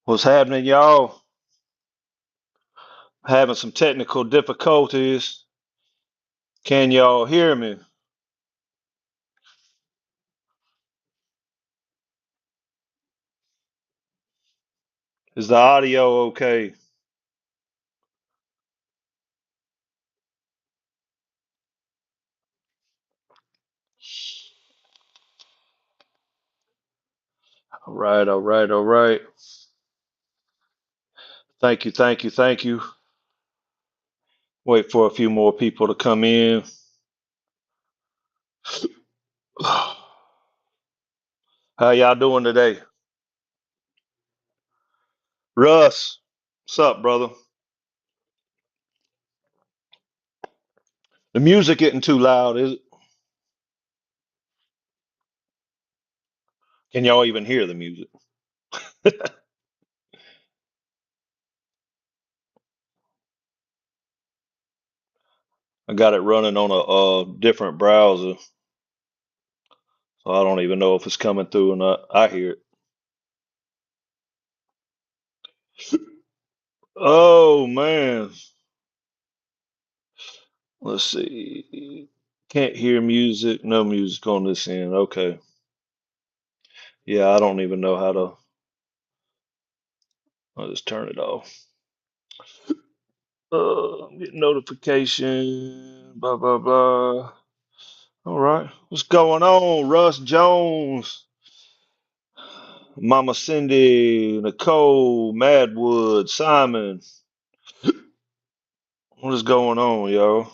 What's happening, y'all? Having some technical difficulties. Can y'all hear me? Is the audio okay? All right, all right, all right. Thank you, thank you, thank you. Wait for a few more people to come in. How y'all doing today? Russ, what's up, brother? The music getting too loud, is it? Can y'all even hear the music? I got it running on a different browser, so I don't even know if it's coming through or not. I hear it. Oh man. Let's see. Can't hear music. No music on this end. Okay. Yeah, I don't even know how to. I'll just turn it off. I'm getting notification. Blah blah blah. All right. What's going on, Russ Jones, Mama Cindy, Nicole, Madwood, Simon? What is going on, y'all?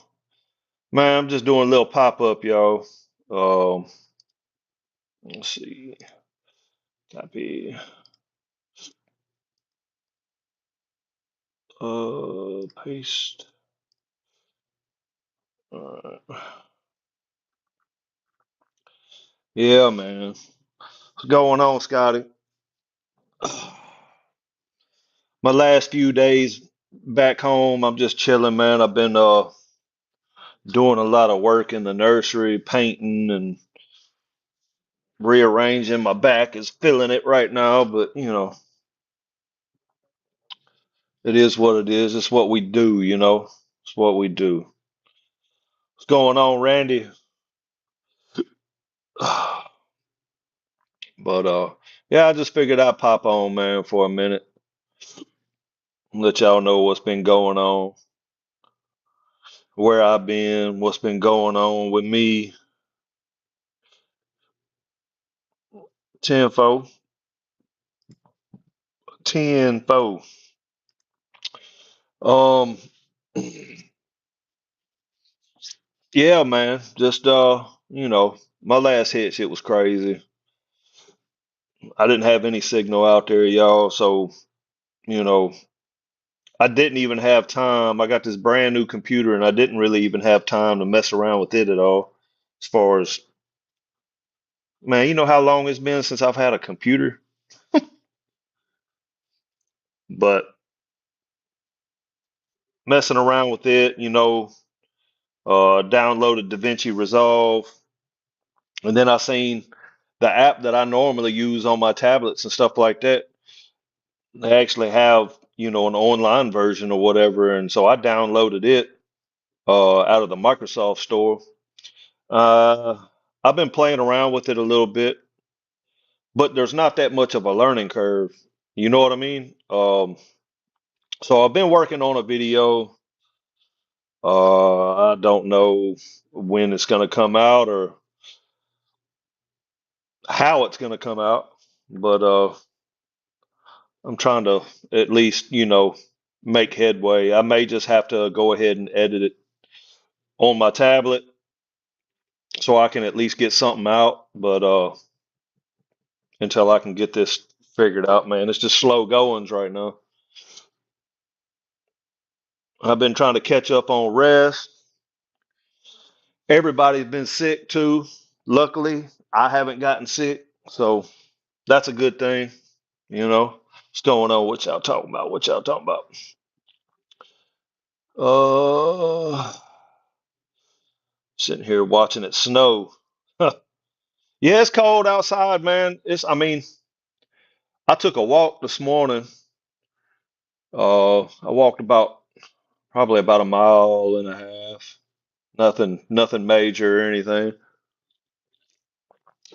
Man, I'm just doing a little pop up, y'all. Um, let's see. Copy. Paste. Alright. Yeah, man. What's going on, Scotty? My last few days back home, I'm just chilling, man. I've been doing a lot of work in the nursery, painting and rearranging. My back is feeling it right now, but it is what it is. It's what we do. It's what we do. What's going on, Randy? But yeah, I just figured I'd pop on, man, for a minute. Let y'all know what's been going on, where I've been, what's been going on with me. Tenfold, tenfold. Um, yeah, man. Just my last hit shit was crazy. I didn't have any signal out there, y'all. So you know, I didn't even have time. I got this brand new computer, and I didn't really even have time to mess around with it at all. As far as man, you know how long it's been since I've had a computer, but messing around with it, downloaded DaVinci Resolve, and then I seen the app that I normally use on my tablets and stuff like that. They actually have, an online version or whatever, and so I downloaded it out of the Microsoft store. Uh, I've been playing around with it a little bit, but there's not that much of a learning curve. You know what I mean? So I've been working on a video. I don't know when it's going to come out or how it's going to come out, but I'm trying to at least, make headway. I may just have to go ahead and edit it on my tablet so I can at least get something out. But until I can get this figured out, man, it's just slow goings right now. I've been trying to catch up on rest. Everybody's been sick too. Luckily, I haven't gotten sick, so that's a good thing. What's going on? What y'all talking about? What y'all talking about? Uh, Sitting here watching it snow. Yeah, it's cold outside, man. I mean, I took a walk this morning. I walked probably about a mile and a half. Nothing major or anything.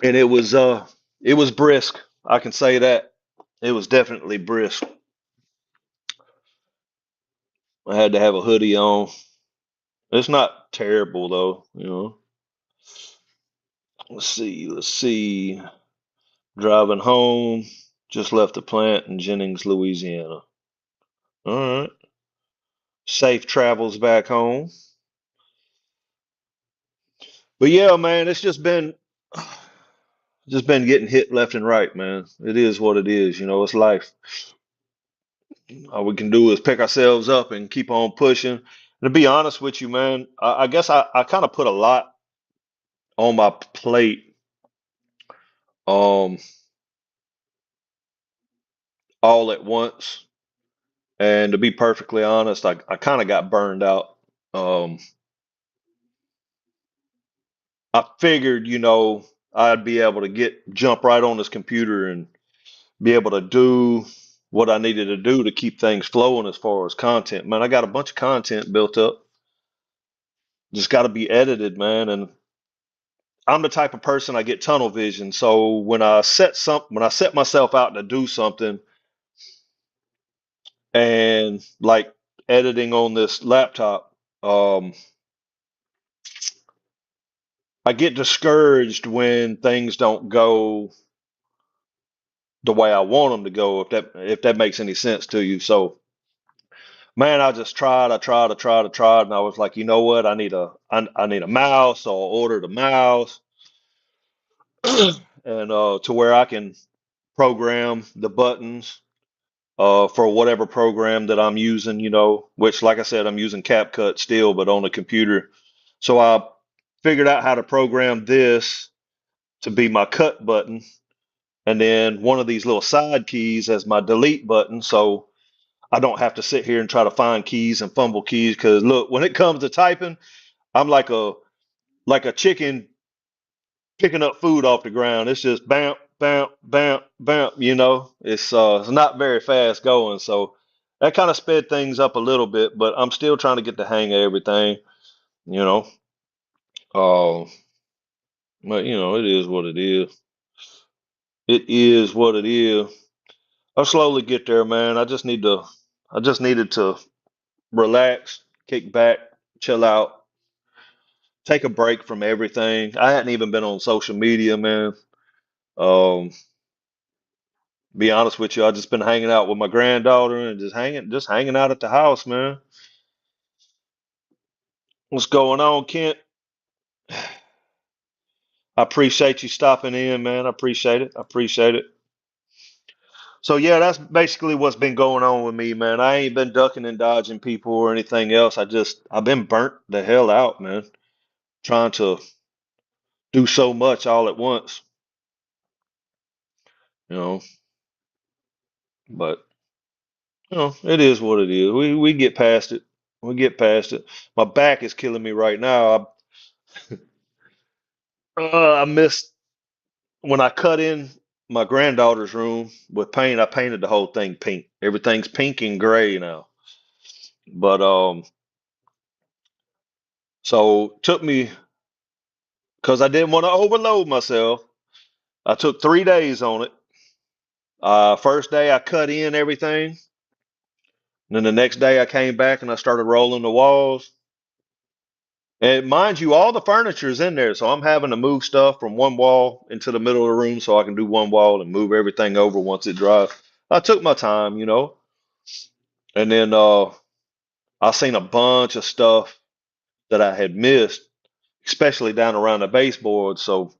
And it was brisk. I can say that. It was definitely brisk. I had to have a hoodie on. It's not terrible though, you know. Let's see. Driving home, just left the plant in Jennings, Louisiana. All right. Safe travels back home. But yeah, man, it's just been getting hit left and right, man. It is what it is, you know, it's life. All we can do is pick ourselves up and keep on pushing. And to be honest with you, man, I guess I kind of put a lot on my plate um all at once. And to be perfectly honest, I kind of got burned out. Um, I figured, you know, I'd be able to jump right on this computer and be able to do what I needed to do to keep things flowing as far as content. Man, I got a bunch of content built up. Just got to be edited, man. And I'm the type of person I get tunnel vision. So when I set myself out to do something and like editing on this laptop, I get discouraged when things don't go the way I want them to go, if that makes any sense to you. So, man, I just tried, and I was like, you know what? I need a mouse, so I ordered a mouse, and to where I can program the buttons for whatever program that I'm using, you know, which, like I said, I'm using CapCut still, but on the computer. So I figured out how to program this to be my cut button, and then one of these little side keys as my delete button. So I don't have to sit here and try to find keys and fumble keys. Because look, when it comes to typing, I'm like a chicken picking up food off the ground. It's just bam, bam, bam, bam. You know, it's not very fast going. So that kind of sped things up a little bit, but I'm still trying to get the hang of everything. You know, uh, but you know, it is what it is. It is what it is. I'll slowly get there, man. I just needed to relax, kick back, chill out, take a break from everything. I hadn't even been on social media, man. Um, be honest with you, I just been hanging out with my granddaughter and just hanging out at the house, man. What's going on, Kent? I appreciate you stopping in, man. I appreciate it. I appreciate it. So yeah, that's basically what's been going on with me, man. I ain't been ducking and dodging people or anything else. I've been burnt the hell out, man. Trying to do so much all at once, you know. But you know, it is what it is. We get past it. We get past it. My back is killing me right now. I missed when I cut in my granddaughter's room with paint. I painted the whole thing pink. Everything's pink and gray now. But so took me because I didn't want to overload myself. I took 3 days on it. First day I cut in everything. And then the next day I came back and I started rolling the walls. And mind you, all the furniture is in there, so I'm having to move stuff from one wall into the middle of the room so I can do one wall and move everything over once it dries. I took my time, you know, and then I seen a bunch of stuff that I had missed, especially down around the baseboard. So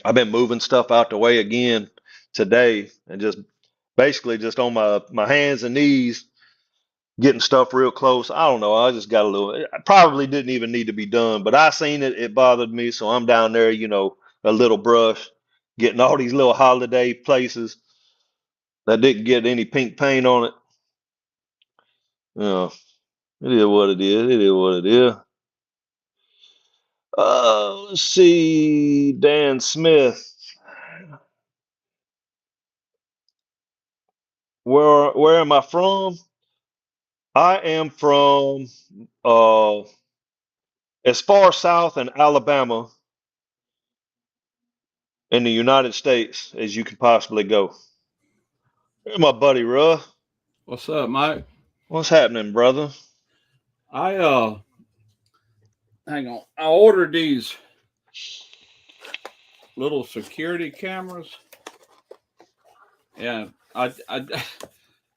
I've been moving stuff out the way again today, and just basically just on my hands and knees getting stuff real close. I don't know. I just got a little. It probably didn't even need to be done, but I seen it. It bothered me, so I'm down there, you know, a little brush, getting all these little holiday places that didn't get any pink paint on it. You know, it is what it is. It is what it is. Let's see. Dan Smith. Where am I from? I am from uh as far south in Alabama in the United States as you can possibly go. Hey, my buddy Ruh. What's up, Mike? What's happening, brother? I hang on. I ordered these little security cameras, and I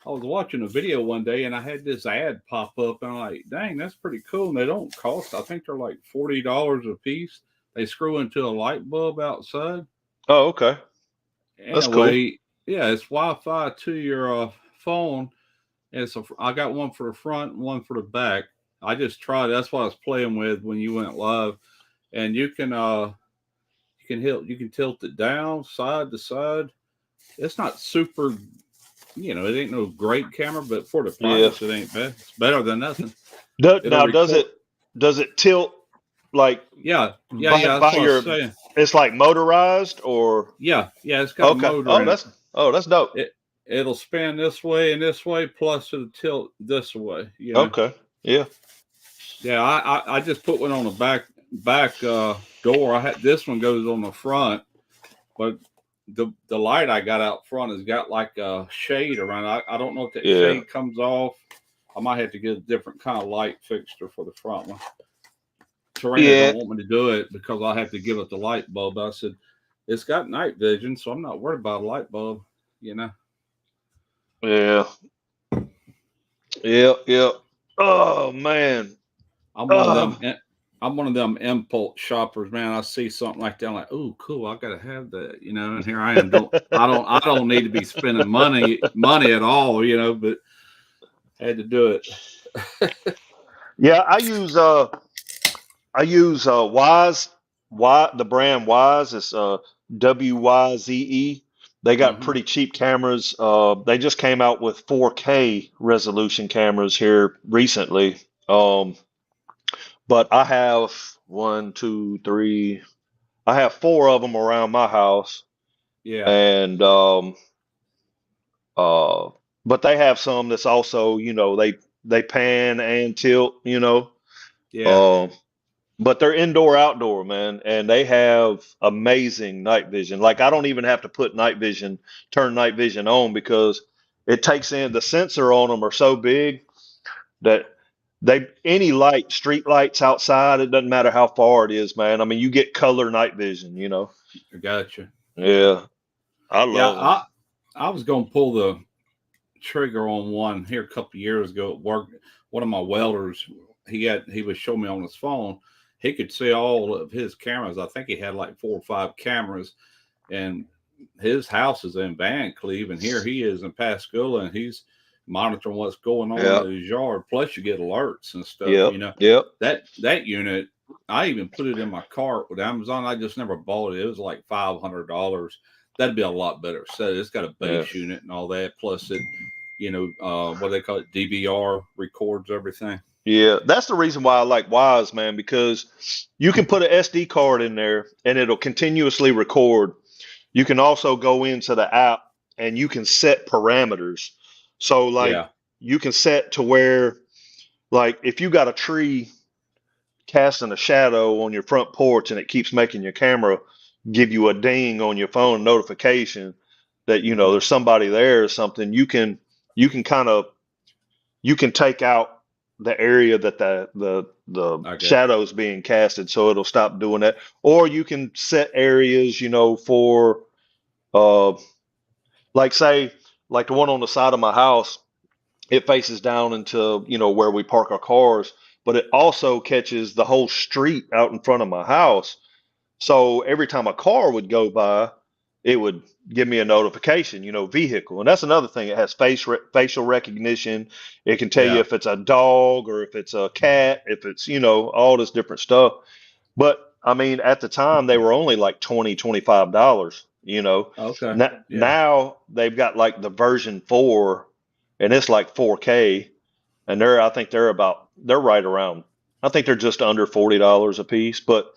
was watching a video one day, and I had this ad pop up, and I'm like, "Dang, that's pretty cool." And they don't cost. I think they're like $40 a piece. They screw into a light bulb outside. Oh, okay. That's cool. Anyway, yeah, it's Wi-Fi to your phone. And so I got one for the front, and one for the back. I just tried. That's what I was playing with when you went live, and you can tilt it down side to side. It's not super, it ain't no great camera, but for the Yeah. price, it ain't bad. It's better than nothing. It'll Now record. does it tilt like Yeah. That's by what I was your saying. it's like motorized or Yeah. It's got a okay. motor in it. Oh, that's dope. It it'll spin this way and this way, plus it'll tilt this way. Okay. Yeah. Yeah. I just put one on the back door. I had this one goes on the front, but the light I got out front has got like a shade around it. I don't know if that Yeah. shade comes off. I might have to get a different kind of light fixture for the front one. Serena Yeah. don't want me to do it because I have to give it the light bulb. I said it's got night vision, so I'm not worried about a light bulb. You know. Yeah. Yeah. Yeah. Oh man. I'm one of them. Oh, I'm one of them impulse shoppers, man. I see something like that, I'm like, oh, cool, I gotta have that, And here I am. I don't need to be spending money at all, But had to do it. yeah, I use Wise, the brand Wise. It's WYZE. They got Hmm. pretty cheap cameras. They just came out with 4K resolution cameras here recently. But I have one, two, three. I have four of them around my house, Yeah, and uh, but they have some that's also, they pan and tilt, yeah, Um, but they're indoor outdoor, man, and they have amazing night vision. Like I don't even have to turn night vision on because it takes in the sensor on them are so big that any light, street lights outside, it doesn't matter how far it is, man. I mean, you get color night vision. I gotcha. Yeah, Yeah, I yeah. love them. I was gonna pull the trigger on one here a couple of years ago at work. One of my welders, he was showing me on his phone. He could see all of his cameras. I think he had like 4 or 5 cameras, and his house is in Van Cleve, and here he is in Pascagoula, and he's monitoring what's going on Yeah, in his yard. Plus, you get alerts and stuff. yep, yep, That unit, I even put it in my cart with Amazon. I just never bought it. It was like $500. That'd be a lot better set. It's got a yeah. base unit and all that. Plus, what do they call it? DVR records everything. Yeah, that's the reason why I like Wise, man, because you can put an SD card in there and it'll continuously record. You can also go into the app and you can set parameters. So, like, Yeah, you can set to where, like, if you got a tree casting a shadow on your front porch and it keeps making your camera give you a ding on your phone notification that, hmm, there's somebody there or something, you can kind of you can take out the area that the I got you. shadow's being casted, so it'll stop doing that. Or you can set areas, for uh, like say, like the one on the side of my house, it faces down into, where we park our cars, but it also catches the whole street out in front of my house. So every time a car would go by, it would give me a notification, vehicle. And that's another thing. It has facial recognition. It can tell you Yeah. if it's a dog or if it's a cat, if it's, all this different stuff. But I mean, at the time they were only like 20, $25. Okay. Yeah. Now they've got like the version 4 and it's like 4K and I think they're right around, I think they're just under $40 a piece, but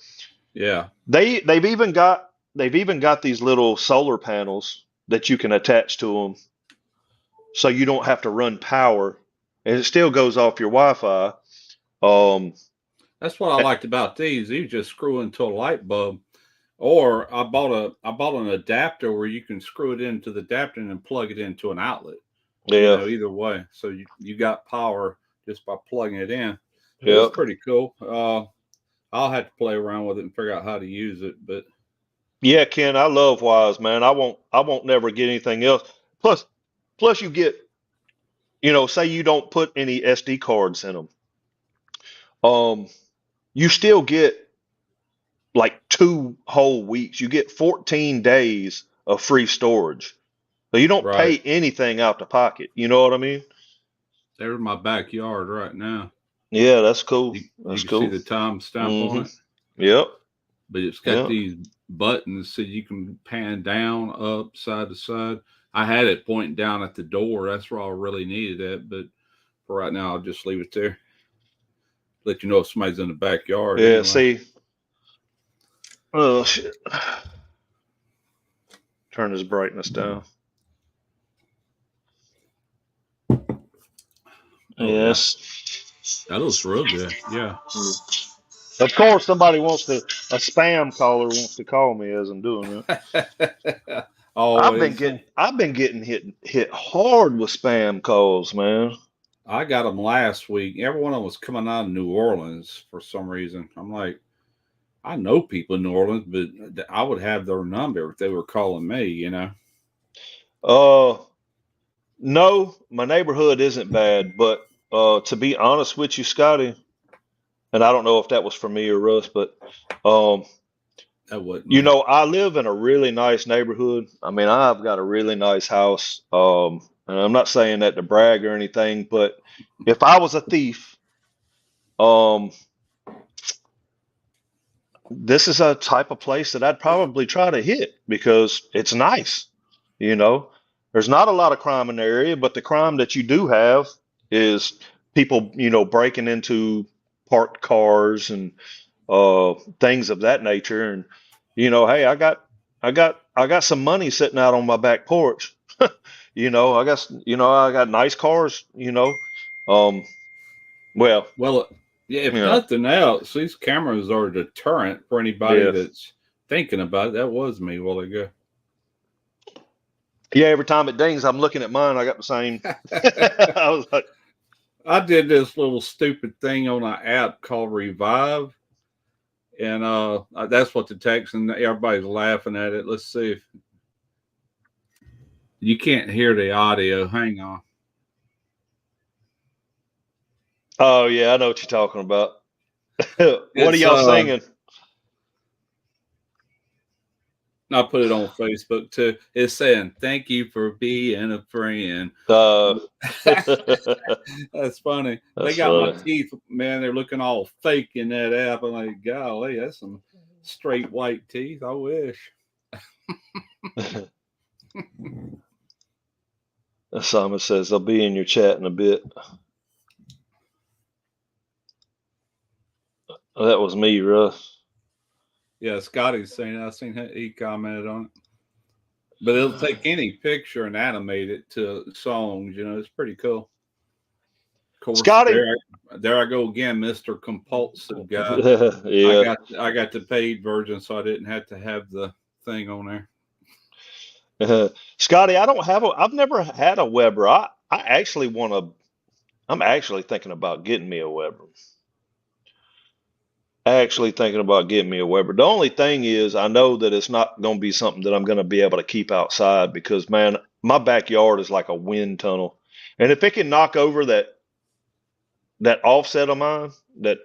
Yeah. they've even got these little solar panels that you can attach to them, so you don't have to run power. and it still goes off your Wi-Fi. Um, That's what I liked about these. You just screw into a light bulb. Or I bought an adapter where you can screw it into the adapter and then plug it into an outlet. yeah, Either way. So you got power just by plugging it in. It was yep. pretty cool. I'll have to play around with it and figure out how to use it. But Yeah, Ken, I love Wise, man. I won't never get anything else. Plus, plus you get, say you don't put any SD cards in them. Um, you still get like 2 whole weeks. You get 14 days of free storage. So you don't right pay anything out the pocket. You know what I mean? there's my backyard right now. Yeah, that's cool. You That's can see cool. the time stamp on Hmm. it, Yep. but it's got Yep. these buttons so you can pan down, up, side to side. I had it pointing down at the door. That's where I really needed it. But for right now, I'll just leave it there. Let you know if somebody's in the backyard Yeah. anyway. See. Oh shit. Turn his brightness down. Oh yeah, Yes. that looks real good. Yeah. Of course, somebody wants to. A spam caller wants to call me as I'm doing that. Always. I've been getting hit hard with spam calls, man. I got them last week. Every one of them was coming out of New Orleans for some reason. I'm like, I know people in New Orleans, but I would have their number if they were calling me. Uh, no, my neighborhood isn't bad, but to be honest with you, Scotty, and I don't know if that was for me or Russ, but um, That wasn't me. I live in a really nice neighborhood. I mean, I've got a really nice house. And I'm not saying that to brag or anything, but if I was a thief, um, this is a type of place that I'd probably try to hit because it's nice. You know, there's not a lot of crime in the area, but the crime that you do have is people, breaking into parked cars and things of that nature. And hey, I got some money sitting out on my back porch. I got nice cars. Um, well, Well, yeah, if yeah, nothing else, these cameras are a deterrent for anybody yeah, that's thinking about it. That was me a while ago. yeah. Every time it dings, I'm looking at mine. I got the same. I was like, I did this little stupid thing on an app called Revive, and that's what the text and everybody's laughing at it. Let's see if you can't hear the audio. Hang on. oh yeah, I know what you're talking about. What are It's y'all singing? I put it on Facebook too. It's saying thank you for being a friend. Uh, That's funny. They that's got my funny. teeth, man. They're looking all fake in that app. I'm like, golly, that's some straight white teeth. I wish. Simon says, I'll be in your chat in a bit. That was me, Russ. Yeah, Scotty's saying it. I seen he commented on it. But it'll take any picture and animate it to songs. It's pretty cool. Of course, Scotty. there I go again, Mister Compulsive Guy. I Yeah. got I got the paid version, so I didn't have to have the thing on there. Scotty, I've never had a Weber. I actually I'm actually thinking about getting me a Weber. Actually thinking about getting me a Weber. The only thing is, I know that it's not going to be something that I'm going to be able to keep outside because, man, my backyard is like a wind tunnel. And if it can knock over that offset of mine, that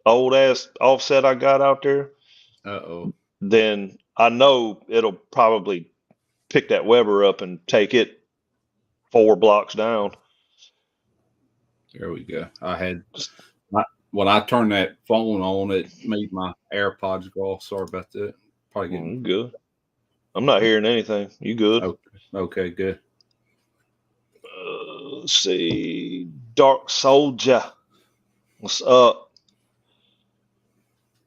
old ass offset I got out there, Uh-oh. then I know it'll probably pick that Weber up and take it 4 blocks down. There we go. When I turned that phone on, it made my AirPods go off. Sorry about that. Probably getting You good. I'm not hearing anything. You good? okay, good. Let's see. Dark Soldier. What's up?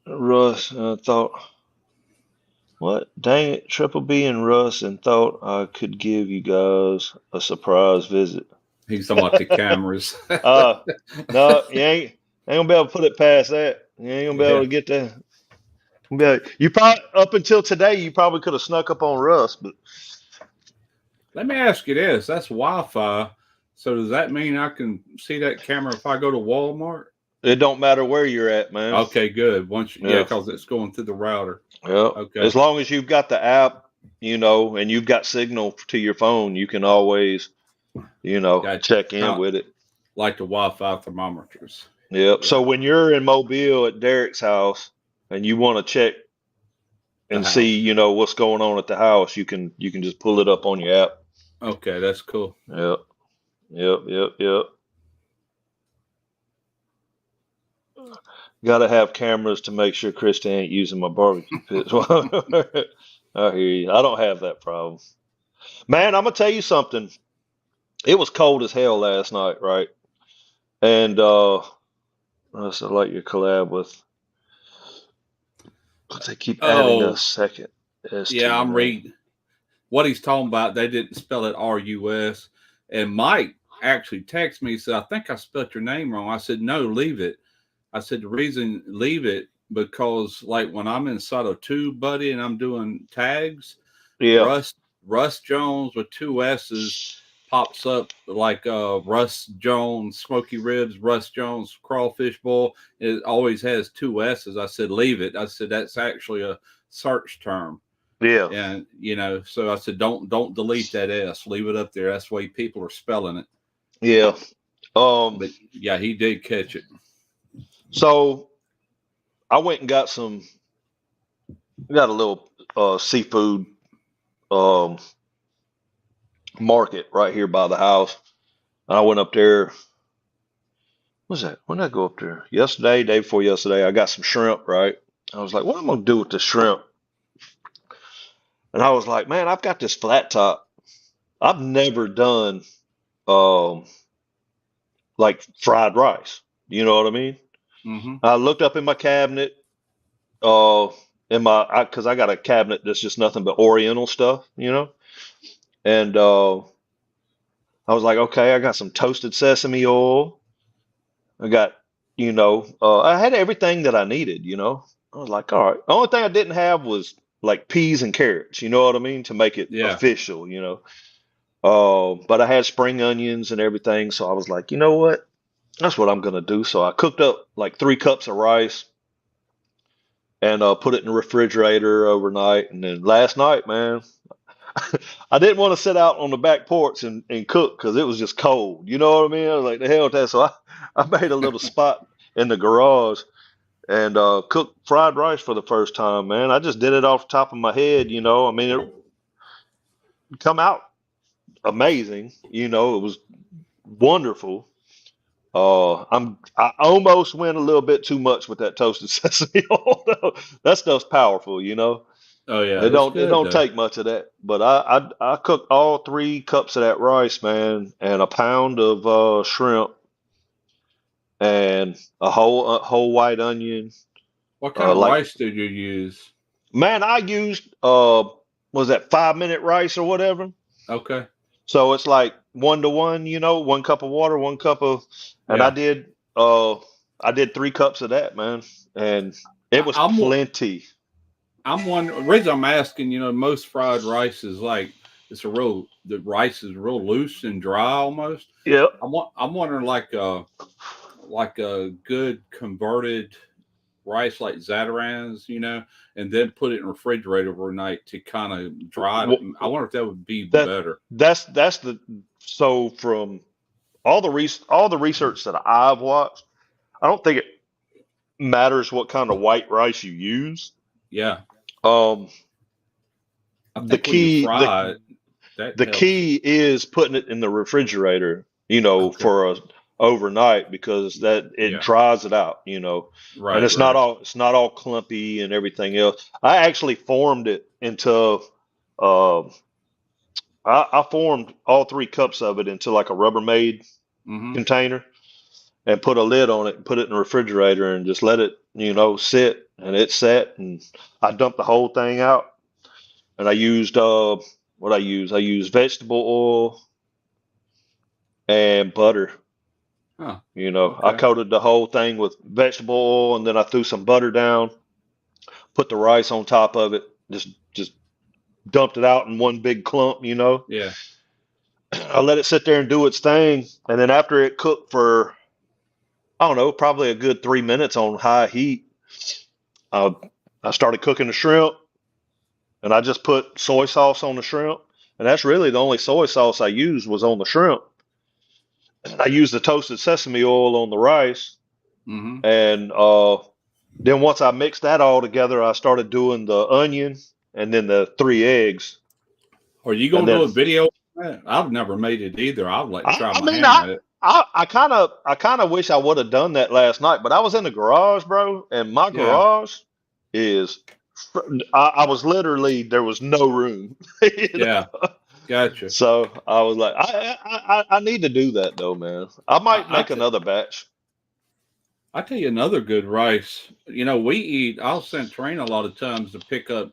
Russ, I thought, what? Dang it, Triple B and Russ, and thought I could give you guys a surprise visit. He's talking about the cameras. Uh, no, you ain't gonna be able to put it past that. You ain't gonna be able Yeah. to get that. You probably up until today, you probably could have snuck up on Russ, but Let me ask you this. That's Wi-Fi. So does that mean I can see that camera if I go to Walmart? it don't matter where you're at, man. Okay, good. Yeah, Yeah, because it's going through the router. yeah. Okay, As long as you've got the app, and you've got signal to your phone, you can always, gotcha. check in Kind of with it. like the Wi-Fi thermometers. Yep. Yeah, So when you're in Mobile at Derek's house and you want to check the and see, house. what's going on at the house, you can just pull it up on your app. Okay, that's cool. Yep. Yep. Yep. Yep. Got to have cameras to make sure Krista ain't using my barbecue pits. I hear you. I don't have that problem. Man, I'm gonna tell you something. It was cold as hell last night, right? And I like your collab with. They keep adding a Oh, second S to yeah, your I'm name. reading what he's talking about. They didn't spell it RUS. And Mike actually texted me, said, I think I spelled your name wrong. I said, no, leave it. I said, the reason leave it because like when I'm inside a tube, buddy, and I'm doing tags, Yeah. Russ Russ Jones with two S's pops up like Russ Jones Smoky Ribs, Russ Jones Crawfish Bowl. It always has two S's. I said, leave it. I said that's actually a search term. Yeah. And so I said, don't delete that S. Leave it up there. That's the way people are spelling it. Yeah. But yeah, he did catch it. So I went and got a little seafood um market right here by the house. And I went up there. What was that? When did I go up there? Yesterday, day before yesterday, I got some shrimp, right? I was like, what am I gonna do with the shrimp? And I was like, man, I've got this flat top. I've never done um like fried rice. You know what I mean? Mm-hmm. I looked up in my cabinet, uh, because I got a cabinet that's just nothing but Oriental stuff, And I was like, okay, I got some toasted sesame oil. I got, I had everything that I needed. I was like, all right. The only thing I didn't have was like peas and carrots, you know what I mean, to make it Yeah. official. But I had spring onions and everything, so I was like, you know what? That's what I'm gonna do. So I cooked up like 3 cups of rice and put it in the refrigerator overnight. And then last night, man, I didn't want to sit out on the back porch and cook because it was just cold. You know what I mean? I was like, the hell with that. So I made a little spot in the garage and cooked fried rice for the first time, man. I just did it off the top of my head. I mean, it come out amazing. It was wonderful. I almost went a little bit too much with that toasted sesame oil. Though. That stuff's powerful. Oh yeah, It it's don't it good don't though. take much of that. But I cooked all 3 cups of that rice, man, and a pound of shrimp and a whole white onion. What kind of Like rice did you use? man, I used was that 5 minute rice or whatever. Okay. So it's like 1 to 1, 1 cup of water, 1 cup of, and I Yeah. did uh I did 3 cups of that, man, and it I, was I'm plenty. I'm wondering. The reason I'm asking, most fried rice is like the rice is real loose and dry almost. Yep. I'm wondering like a good converted rice like Zatarans, and then put it in the refrigerator overnight to kind of dry it. Wh- I wonder if that would be That better. that's the so from all the research that I've watched, I don't think it matters what kind of white rice you use. Yeah. Um, I the think when you key the fry it, that the helps. key is putting it in the refrigerator, Okay. for a overnight because that it Yeah. dries it out. And Right. it's Right. not all clumpy and everything else. I actually formed it into uh, I formed all 3 cups of it into like a Rubbermaid Mm-hmm. container and put a lid on it and put it in the refrigerator and just let it, sit and it set and I dumped the whole thing out and I used what I used vegetable oil, and butter. Huh. You know, I Okay. coated the whole thing with vegetable oil, and then I threw some butter down, put the rice on top of it, just dumped it out in one big clump, you know. Yeah. I let it sit there and do its thing, and then after it cooked for, I don't know, probably a good 3 minutes on high heat, I I started cooking the shrimp, and I just put soy sauce on the shrimp, and that's really the only soy sauce I used was on the shrimp. I used the toasted sesame oil on the rice, Mm-hmm. and then once I mixed that all together, I started doing the onion and then the 3 eggs, Are you and gonna then do a video on that? I've never made it either. I'd like to I, try I my mean, hand at it. I kind of wish I would have done that last night, but I was in the garage, bro, and my Yeah. garage is, I was literally, there was no room, you Yeah. know? Gotcha. So I was like, I need to do that though, man. I might I, I make t- another batch. I tell you another good rice. You know, we eat. I'll send Train a lot of times to pick up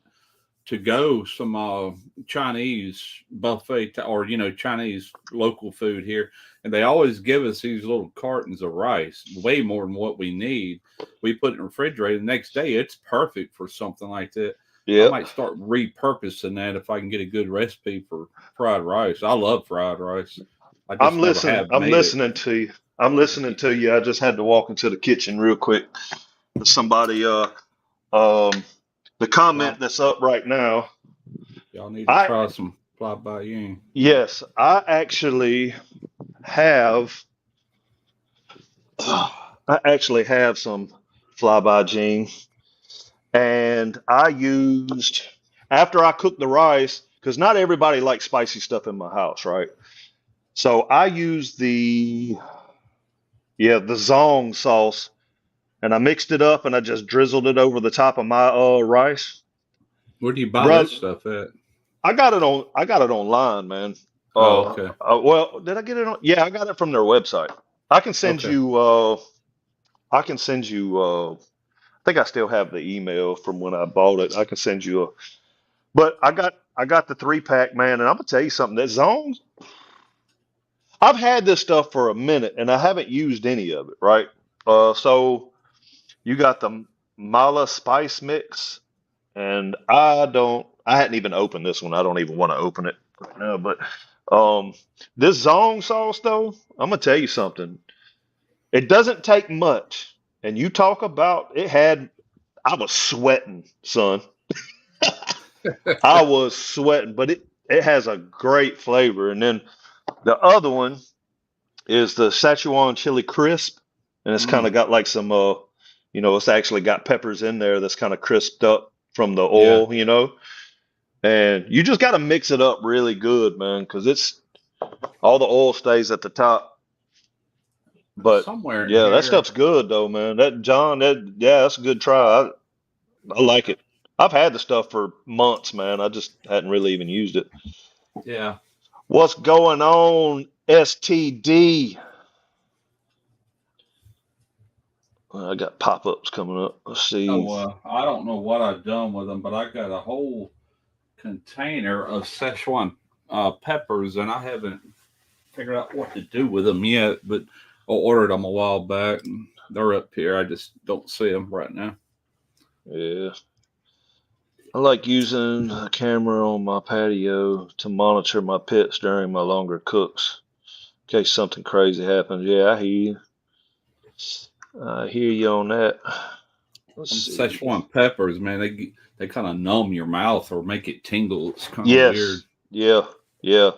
to go some Chinese buffet or Chinese local food here, and they always give us these little cartons of rice, way more than what we need. We put it in the refrigerator. The next day, it's perfect for something like that. I Yep. might start repurposing that if I can get a good recipe for fried rice. I love fried rice. I I'm just never listening. have I'm made it. listening to you. I'm listening to you. I just had to walk into the kitchen real quick. Somebody, um, the comment Y'all, that's up right now. y'all need to I, try some fly by you. yes, I actually have, I actually have some flyby gene, and I used after I cooked the rice because not everybody likes spicy stuff in my house, right? So I used the zong sauce, and I mixed it up, and I just drizzled it over the top of my rice. Where do you buy that Bro, stuff at? I got it online, man. Oh, okay. Well, did I get it on? Yeah, I got it from their website. I can send Okay. you I can send you I think I still have the email from when I bought it. I can send you a but I got the 3 pack, man, and I'm gonna tell you something. That Zones, I've had this stuff for a minute and I haven't used any of it, right? So you got the Mala spice mix, and I hadn't even opened this one. I don't even want to open it right now, but um this zong sauce though, I'm gonna tell you something. It doesn't take much. And you talk about it had I was sweating, son. I was sweating, but it has a great flavor. And then the other one is the Szechuan chili crisp, and it's kind of Mm, got like some it's actually got peppers in there that's kind of crisped up from the yeah. oil, you know. And you just got to mix it up really good, man, because it's all the oil stays at the top. But Somewhere in yeah, that here. stuff's good though, man. That John, that yeah, that's a good try. I like it. I've had the stuff for months, man. I just hadn't really even used it. Yeah. What's going on, STD? I got pop-ups coming up. Let's see. Oh, I don't know what I've done with them, but I got a whole container of Szechuan peppers, and I haven't figured out what to do with them yet. But I ordered them a while back, and they're up here. I just don't see them right now. Yeah. I like using a camera on my patio to monitor my pets during my longer cooks in case something crazy happens. Yeah, I hear you. I hear you on that. Let's Them see. Szechuan peppers, man, they kind of numb your mouth or make it tingle. It's kind of weird. Yes. Yeah. Yeah.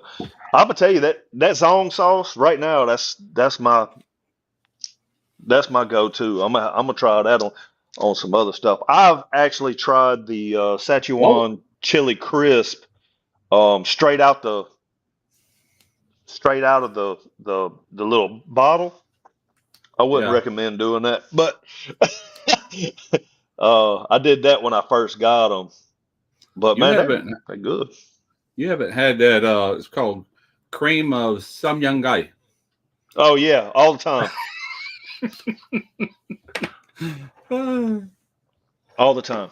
I'm gonna tell you that zong sauce right now. That's my go-to. I'm gonna try that on some other stuff. I've actually tried the What? Szechuan chili crisp straight out of the little bottle. I wouldn't Yeah. recommend doing that, but I did that when I first got them. But You man, haven't they're good. you haven't had that? It's called cream of some young guy. Oh yeah, all the time, what all the time,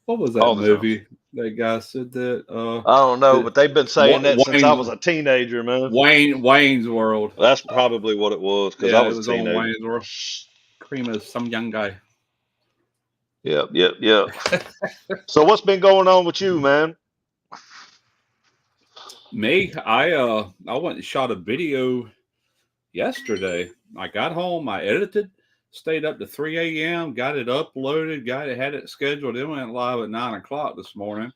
was that all the time. movie? That guy said that. I don't know, The but they've been saying that since I Wayne's was a teenager, man. Wayne's World. That's probably what it was because I Yeah, it was a was on teenager. Wayne's World. Cream is some young guy. Yep, yep, yep. So what's been going on with you, man? Me, I went and shot a video yesterday. I got home, I edited, stayed up to 3 a.m., got it uploaded, had it scheduled. It went live at 9 o'clock this morning.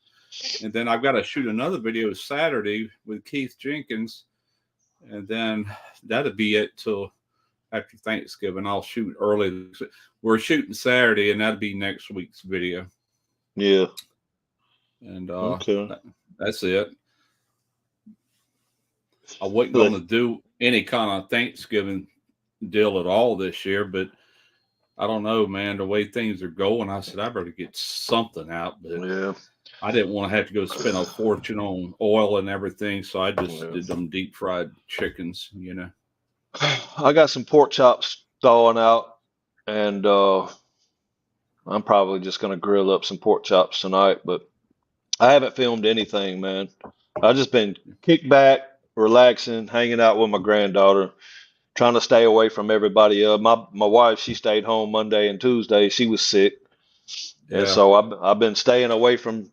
And then I've got to shoot another video Saturday with Keith Jenkins. And then that'll be it till after Thanksgiving. I'll shoot early. We're shooting Saturday, and that'll be next week's video. Yeah. And Okay. that's it. I wasn't going to do any kind of Thanksgiving deal at all this year, but I don't know, man. The way things are going, I said I better get something out, but Yeah. I didn't want to have to go spend a fortune on oil and everything, so I just Yeah. did them deep fried chickens, I got some pork chops thawing out, and I'm probably just gonna grill up some pork chops tonight, but I haven't filmed anything, man. I've just been kicked back, relaxing, hanging out with my granddaughter, trying to stay away from everybody else. My wife, she stayed home Monday and Tuesday. She was sick, and Yeah. so I've been staying away from.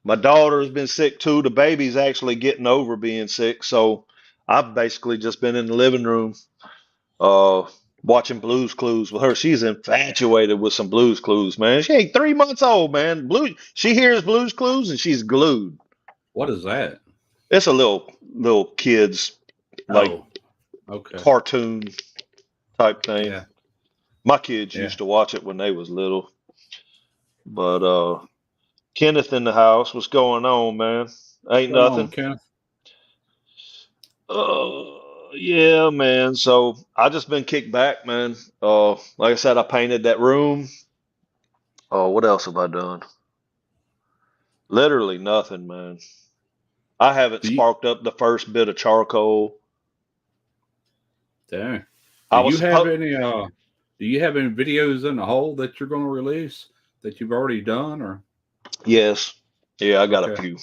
My daughter's been sick too. The baby's actually getting over being sick, so I've basically just been in the living room, uh, watching Blues Clues with her. She's infatuated with some Blues Clues, man. She ain't 3 months old, man. She hears Blues Clues and she's glued. What is that? It's a little kids like Oh, okay. cartoon type thing. Yeah. My kids Yeah. used to watch it when they was little. But Kenneth in the house, what's going on, man? What's Ain't going on, nothing. Kenneth? Yeah, man. So I just been kicked back, man. Like I said, I painted that room. What else have I done? Literally nothing, man. I haven't Do you, sparked up the first bit of charcoal. Dang. I was supposed. Do you have any videos in the hole that you're going to release that you've already done or? Yes. Yeah, I got a Okay. few.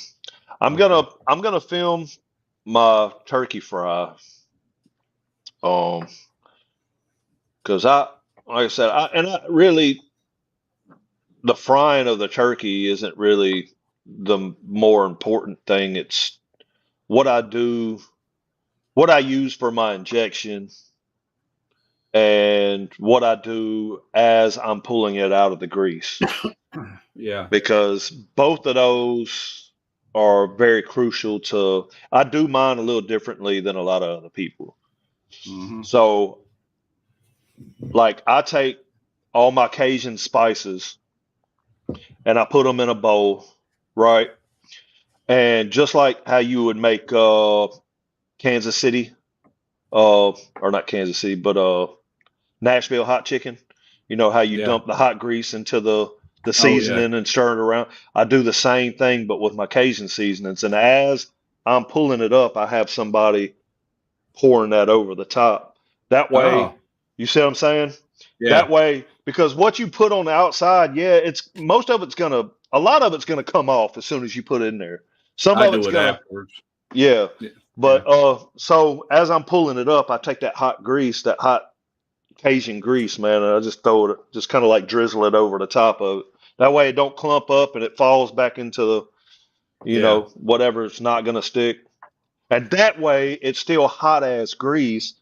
I'm Okay. gonna I'm gonna film my turkey fry. Um, because like I said, I really the frying of the turkey isn't really the more important thing. It's what I do, what I use for my injection, and what I do as I'm pulling it out of the grease. Yeah. Because both of those are very crucial to, I do mine a little differently than a lot of other people. Mm-hmm. So, like, I take all my Cajun spices and I put them in a bowl, right? And just like how you would make Kansas City, or not Kansas City, but Nashville hot chicken. You know how you Yeah. dump the hot grease into the Oh, yeah. seasoning and stir it around. I do the same thing, but with my Cajun seasonings. And as I'm pulling it up, I have somebody pouring that over the top. That way, Oh, you see what I'm saying? yeah. That way, because what you put on the outside, yeah, it's most of it's gonna, a lot of it's gonna come off as soon as you put it in there. Some I of it's do it gonna, afterwards. yeah. Yeah. Yeah. But so as I'm pulling it up, I take that hot grease, that hot Cajun grease, man, and I just throw it, just kind of like drizzle it over the top of it. That way it don't clump up and it falls back into the, Yeah. whatever it's not gonna stick. And that way it's still hot as grease,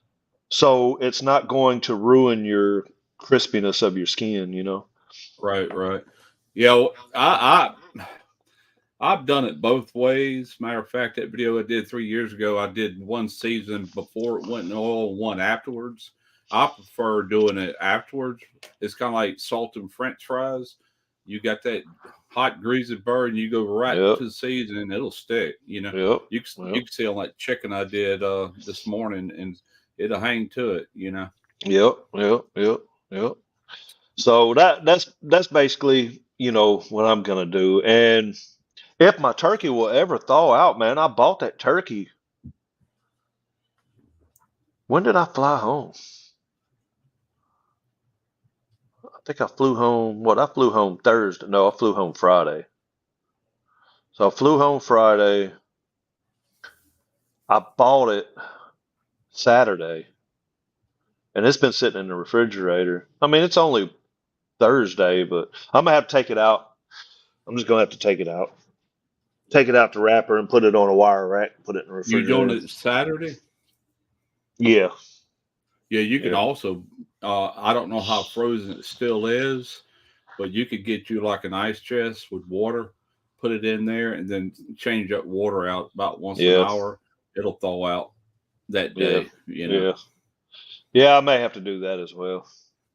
so it's not going to ruin your crispiness of your skin. Right. Right. Yeah. I've done it both ways. Matter of fact, that video I did 3 years ago, I did one season before it went in oil, one afterwards. I prefer doing it afterwards. It's kind of like salt and French fries. You got that hot greasy bird, and you go right Yep, to the season, and it'll stick. yep, You yep, can see on that chicken I did this morning, and it'll hang to it. yep, yep, yep, yep. So that's basically, what I'm gonna do. And if my turkey will ever thaw out, man, I bought that turkey. When did I fly home? I think I flew home. What? I flew home Thursday. No, I flew home Friday. So I flew home Friday. I bought it Saturday, and it's been sitting in the refrigerator. I mean, it's only Thursday, but I'm gonna have to take it out. I'm just gonna have to take it out. Take it out the wrapper and put it on a wire rack. Put it in the You doing refrigerator. it Saturday? Yeah, Yeah, you can yeah, also. I don't know how frozen it still is, but you could get you like an ice chest with water, put it in there, and then change that water out about once an yeah, hour. It'll thaw out that yeah, day. You know. yeah, yeah. I may have to do that as well.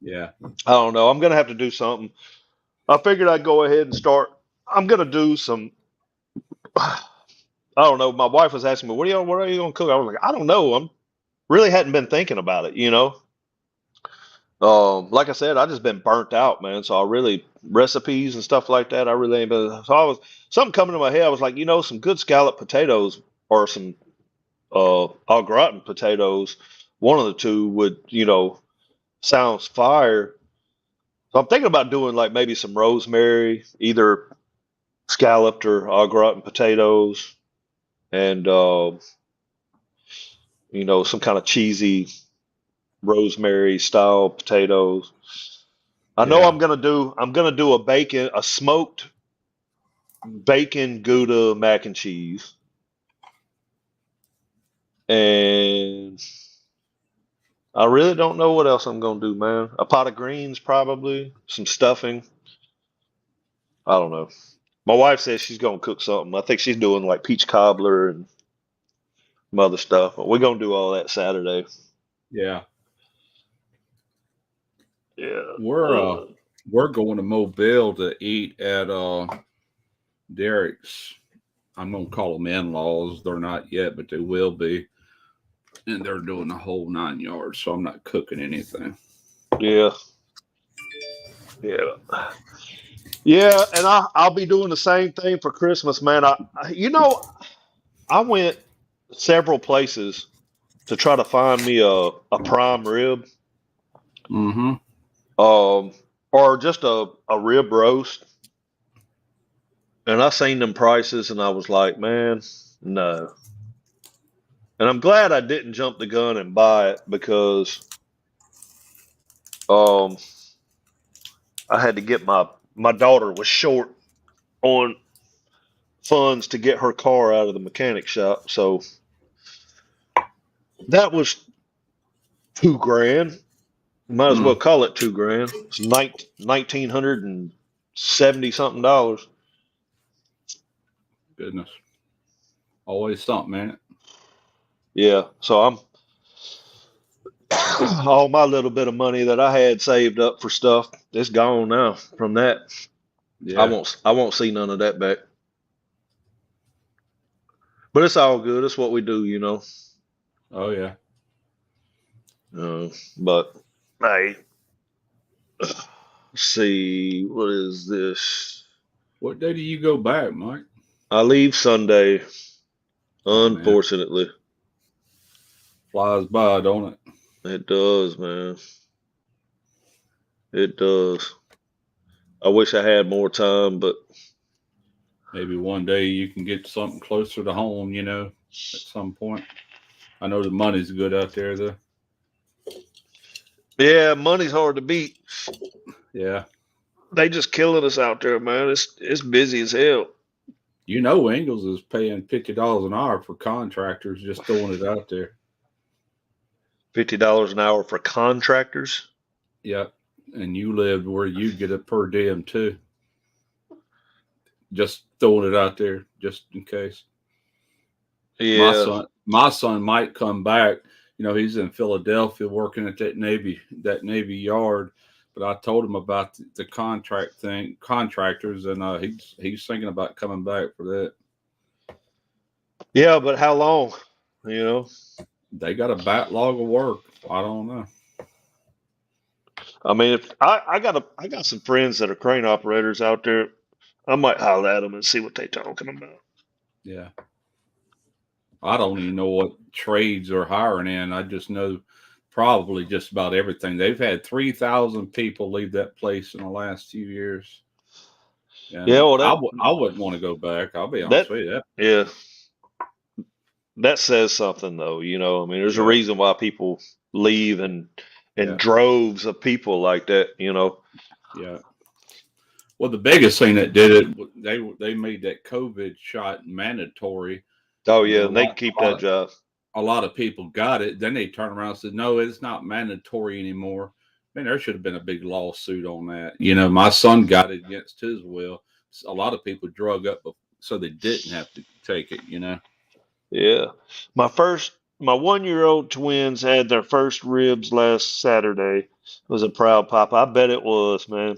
Yeah. I don't know. I'm gonna have to do something. I figured I'd go ahead and start. I'm gonna do some. I don't know. My wife was asking me, what are you gonna cook?" I was like, "I don't know. I'm really hadn't been thinking about it, you know." Like I said, I just been burnt out, man. So I really recipes and stuff like that. I really ain't been. So I was something coming to my head. I was like, some good scalloped potatoes or some au gratin potatoes. One of the two would, sounds fire. So I'm thinking about doing like maybe some rosemary, either scalloped or au gratin potatoes, and some kind of cheesy rosemary style potatoes. I know Yeah. I'm gonna do a smoked bacon Gouda mac and cheese, and I really don't know what else I'm gonna do, man. A pot of greens, probably some stuffing. I don't know. My wife says she's gonna cook something. I think she's doing like peach cobbler and some other stuff. We're gonna do all that Saturday. Yeah. Yeah. We're uh Uh, we're going to Mobile to eat at Derek's. I'm gonna call them in-laws. They're not yet, but they will be. And they're doing the whole 9 yards, so I'm not cooking anything. yeah. Yeah. Yeah, and I'll be doing the same thing for Christmas, man. I went several places to try to find me a prime rib, Mm-hmm. um, or just a rib roast, and I seen them prices, and I was like, man, no. And I'm glad I didn't jump the gun and buy it because um, I had to get my daughter was short on funds to get her car out of the mechanic shop, so that was 2 grand. Might as well Mm, call it 2 grand. It's 1,970 something dollars. goodness. Always something, man. Yeah, so I'm all my little bit of money that I had saved up for stuff, it's gone now from that. I Yeah. won't I won't see none of that back. But it's all good. It's what we do. Oh yeah. But hey, let's see, what is this? What day do you go back, Mike? I leave Sunday, Oh man, unfortunately. flies by, don't it? It does, man. It does. I wish I had more time, but Maybe one day you can get something closer to home. At some point. I know the money's good out there, though. yeah, money's hard to beat. Yeah. They just killing us out there, man. It's busy as hell. Ingles is paying $50 an hour for contractors, just throwing it out there. $50 an hour for contractors. Yep. And you lived where you get it per diem too. Just throwing it out there, just in case. My Yeah, son, my son might come back. He's in Philadelphia working at that Navy yard. But I told him about the contractors, and he's thinking about coming back for that. yeah, but how long? You know, They got a backlog of work. I don't know. I mean, if I got some friends that are crane operators out there. I might holler at them and see what they talking about. Yeah, I don't even know what trades are hiring in. I just know probably just about everything. They've had 3,000 people leave that place in the last few years. And Yeah, well, I wouldn't want to go back. I'll be honest that with you. yeah, that says something though. I mean, there's a Yeah, reason why people leave and yeah, droves of people like that. yeah. Well, the biggest thing that did it, they made that COVID shot mandatory, Oh and then yeah, and they can keep a lot that of job. a lot of people got it. Then they turned around and said, no, it's not mandatory anymore. Man, there should have been a big lawsuit on that. My son got it against his will. A lot of people drug up so they didn't have to take it. Yeah. My 1-year-old twins had their first ribs last Saturday. It was a proud papa. I bet it was, man.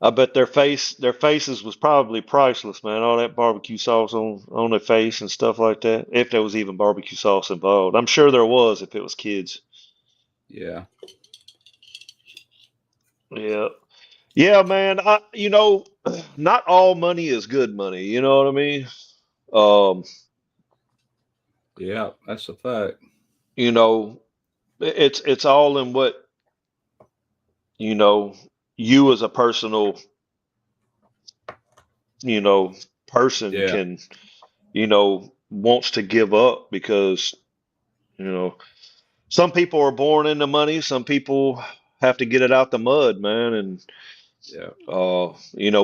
I bet their faces was probably priceless, man. All that barbecue sauce on their face and stuff like that. If there was even barbecue sauce involved. I'm sure there was if it was kids. Yeah, Yeah. Yeah, man. Not all money is good money, you know what I mean? Um, yeah, that's a fact. you know, it's all in what, you know, you as a you know, person Yeah, can, wants to give up because, you know, some people are born into money, some people have to get it out the mud, man. And yeah,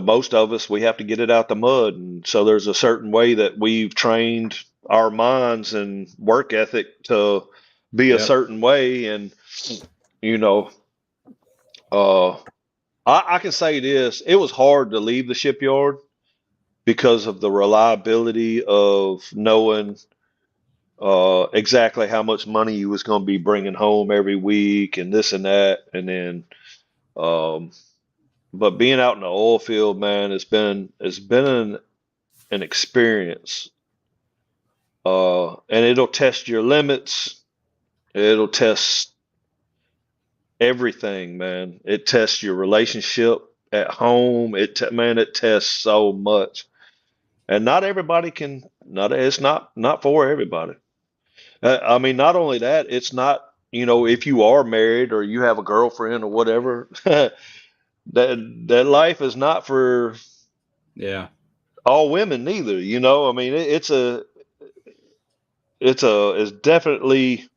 most of us we have to get it out the mud. And so there's a certain way that we've trained our minds and work ethic to be a yep, certain way. And, you know, uh I can say this, it was hard to leave the shipyard because of the reliability of knowing exactly how much money you was going to be bringing home every week and this and that. And then, um, but being out in the oil field, man, it's been an experience. And it'll test your limits. It'll test everything, man. It tests your relationship at home. Man, it tests so much. And not everybody can, not, it's not for everybody. I mean, not only that, it's not, if you are married or you have a girlfriend or whatever, that life is not for yeah. all women neither, I mean, it's definitely,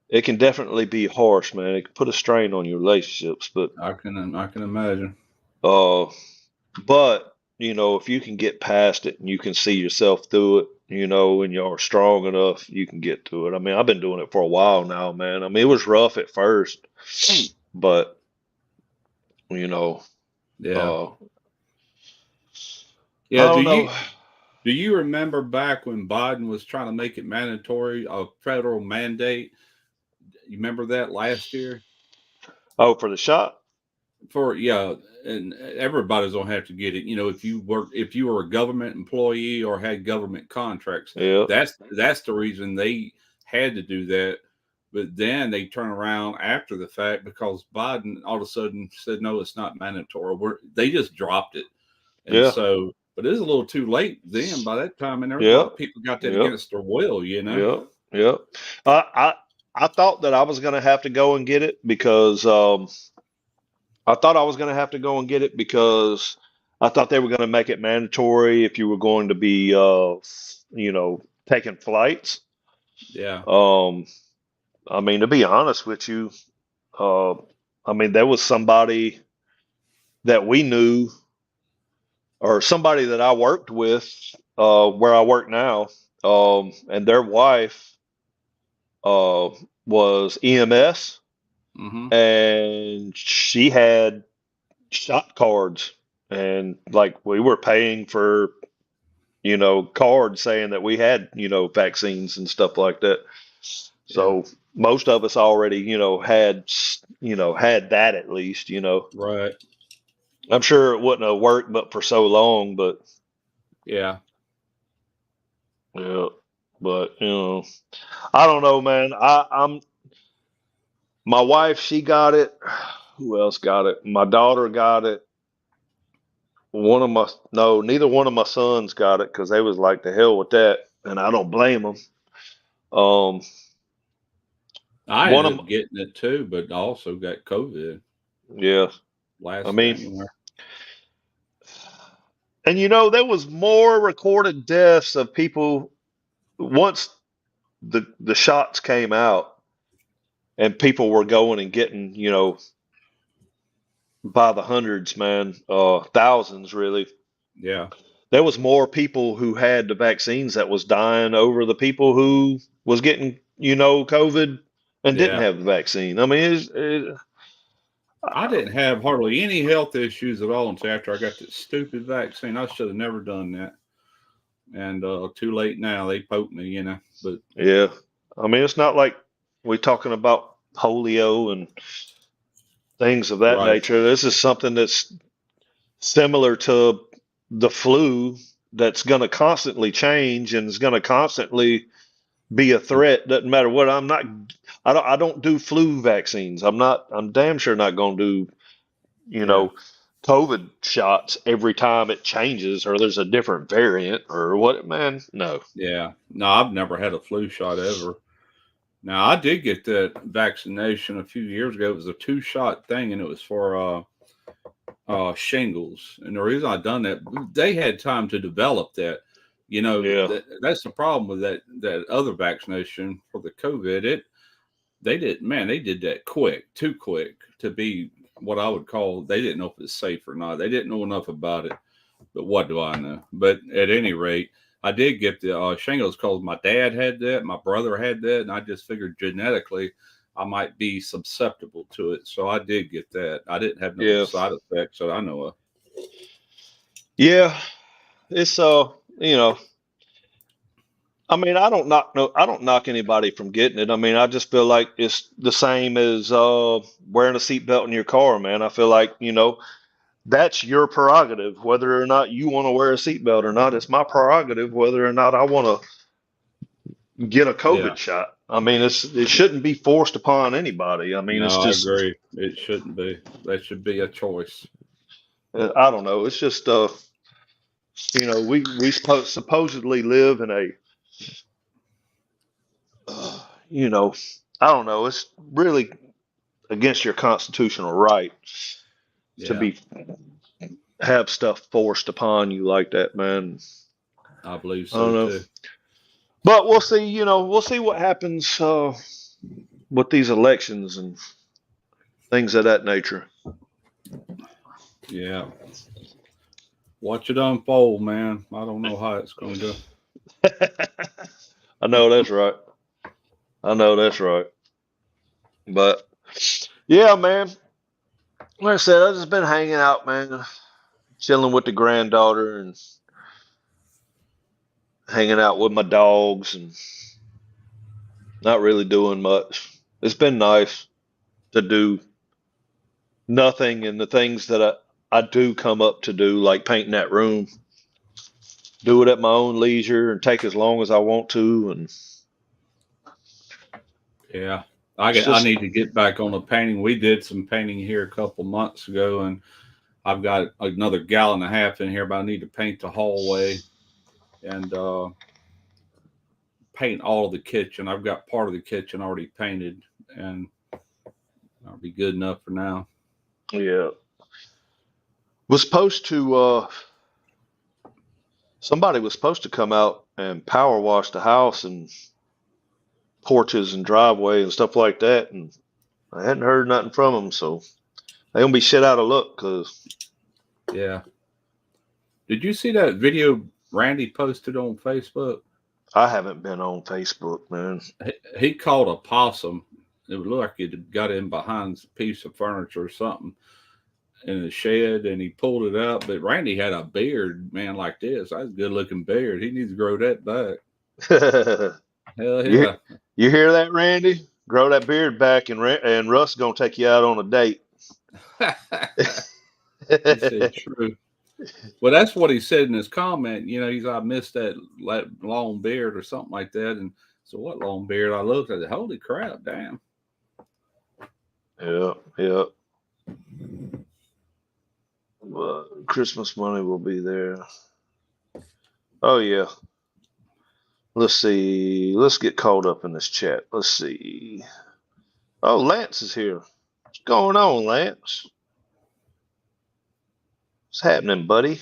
it can definitely be harsh, man. It can put a strain on your relationships, I can imagine. uh, but, if you can get past it and you can see yourself through it, and you're strong enough, you can get through it. I mean, I've been doing it for a while now, man. I mean, it was rough at first, but you know, Yeah, uh, I yeah. Do don't you know. do you remember back when Biden was trying to make it mandatory, a federal mandate? You remember that last year? Oh, for the shot? For yeah, and everybody's gonna have to get it. If you were a government employee or had government contracts, Yeah, that's the reason they had to do that. But then they turn around after the fact because Biden all of a sudden said no, it's not mandatory. They just dropped it, and yeah, so but it's a little too late then. By that time, and there was a yeah, lot of people got that yeah, against their will. yeah, yeah. I I I thought that I was gonna have to go and get it because I thought I was gonna have to go and get it because I thought they were gonna make it mandatory if you were going to be taking flights. Yeah. Um, I mean, to be honest with you, uh, I mean, there was somebody that we knew or somebody that I worked with where I work now, and their wife uh, was EMS, Mm-hmm. and she had shot cards, and like we were paying for cards saying that we had vaccines and stuff like that. Yeah. So most of us already had that at least. Right. I'm sure it wouldn't have worked but for so long, but Yeah. yeah, but I don't know, man. My wife, she got it. Who else got it? My daughter got it. No, neither one of my sons got it because they was like, the hell with that, and I don't blame them. Um, I one of ended up getting it too, but I also got COVID yeah, I last mean, January. And you know, there was more recorded deaths of people once the shots came out and people were going and getting, you know, by the hundreds, man, thousands really. Yeah, There was more people who had the vaccines that was dying over the people who was getting, you know, COVID and didn't yeah. have the vaccine. I mean, I didn't have hardly any health issues at all until after I got this stupid vaccine. I should have never done that. And too late now. They poked me, you know. But yeah. I mean, it's not like we're talking about polio and things of that right, nature. This is something that's similar to the flu that's going to constantly change and is going to constantly be a threat. Doesn't matter what. I don't do flu vaccines. I'm damn sure not going to do, you yeah, know, COVID shots every time it changes or there's a different variant or what, man. No. yeah. No, I've never had a flu shot ever. Now I did get that vaccination a few years ago. It was a 2 shot thing, and it was for shingles. And the reason I done that, they had time to develop that. You know, Yeah. that's the problem with that other vaccination for the COVID. They did that quick, too quick to be what I would call. They didn't know if it's safe or not. They didn't know enough about it. But what do I know? But at any rate, I did get the shingles because my dad had that, my brother had that, and I just figured genetically I might be susceptible to it. So I did get that. I didn't have no Yeah. side effects that I know of. Yeah. It's you know, I mean, I don't knock anybody from getting it. I mean, I just feel like it's the same as wearing a seatbelt in your car, man. I feel like, you know, that's your prerogative, whether or not you want to wear a seatbelt or not. It's my prerogative whether or not I want to get a Yeah. COVID shot. I mean, it shouldn't be forced upon anybody. I mean, it's No, I just agree. It shouldn't be. That should be a choice. I don't know. It's just you know, supposedly live in a you know, I don't know. It's really against your constitutional right to Yeah, be have stuff forced upon you like that, man. I believe I so don't know. too. But we'll see, you know, we'll see what happens with these elections and things of that nature. Yeah. Watch it unfold, man. I don't know how it's going to I know that's right. I know that's right. But yeah, man. Like I said, I've just been hanging out, man, chilling with the granddaughter and hanging out with my dogs and not really doing much. It's been nice to do nothing and the things that I do come up to do, like painting that room, do it at my own leisure and take as long as I want to. And go. Yeah. it's I just, need to get back on the painting. We did some painting here a couple months ago, and I've got another gallon and a half in here, but I need to paint the hallway and paint all of the kitchen. I've got part of the kitchen already painted, and that'll be good enough for now. yeah. Was supposed to, somebody was supposed to come out and power wash the house and porches and driveway and stuff like that. And I hadn't heard nothing from them. So they gonna be shit out of luck because Yeah. Did you see that video Randy posted on Facebook? I haven't been on Facebook, man. He caught a possum. It would look like it got in behind a piece of furniture or something in the shed, and he pulled it out. But Randy had a beard, man, like this. That's a good looking beard. He needs to grow that back. Hell You yeah. you hear that, Randy? Grow that beard back, and and Russ gonna take you out on a date. He said true. Well, that's what he said in his comment. You know, he's I missed that long beard or something like that. And so, what long beard? I looked at it. Holy crap! Damn. Yeah, yeah. Christmas money will be there. Oh yeah. Let's see. Let's get caught up in this chat. Let's see. Oh, Lance is here. What's going on, Lance? What's happening, buddy?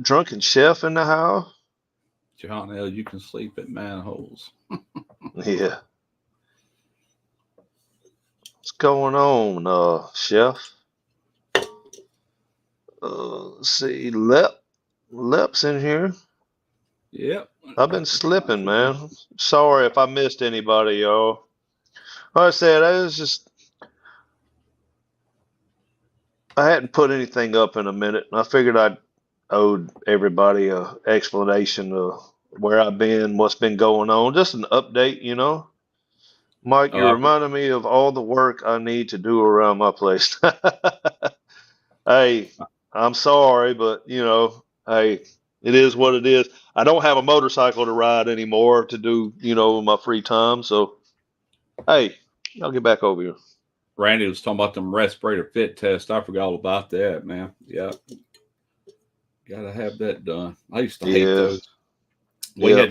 Drunken chef in the house. John L., you can sleep at manholes. Yeah. What's going on, chef? Let's see. Lep's in here. Yep. I've been slipping, man. Sorry if I missed anybody, y'all. Like I said, I hadn't put anything up in a minute, and I figured I owed everybody a explanation of where I've been, what's been going on, just an update, you know. Mike, Oh, you're reminding me of all the work I need to do around my place. Hey, I'm sorry, but hey, it is what it is. I don't have a motorcycle to ride anymore to do, my free time. So, hey, I'll get back over here. Randy was talking about them respirator fit tests. I forgot all about that, man. Yeah. Gotta have that done. I used to hate Yeah, those. We yeah, had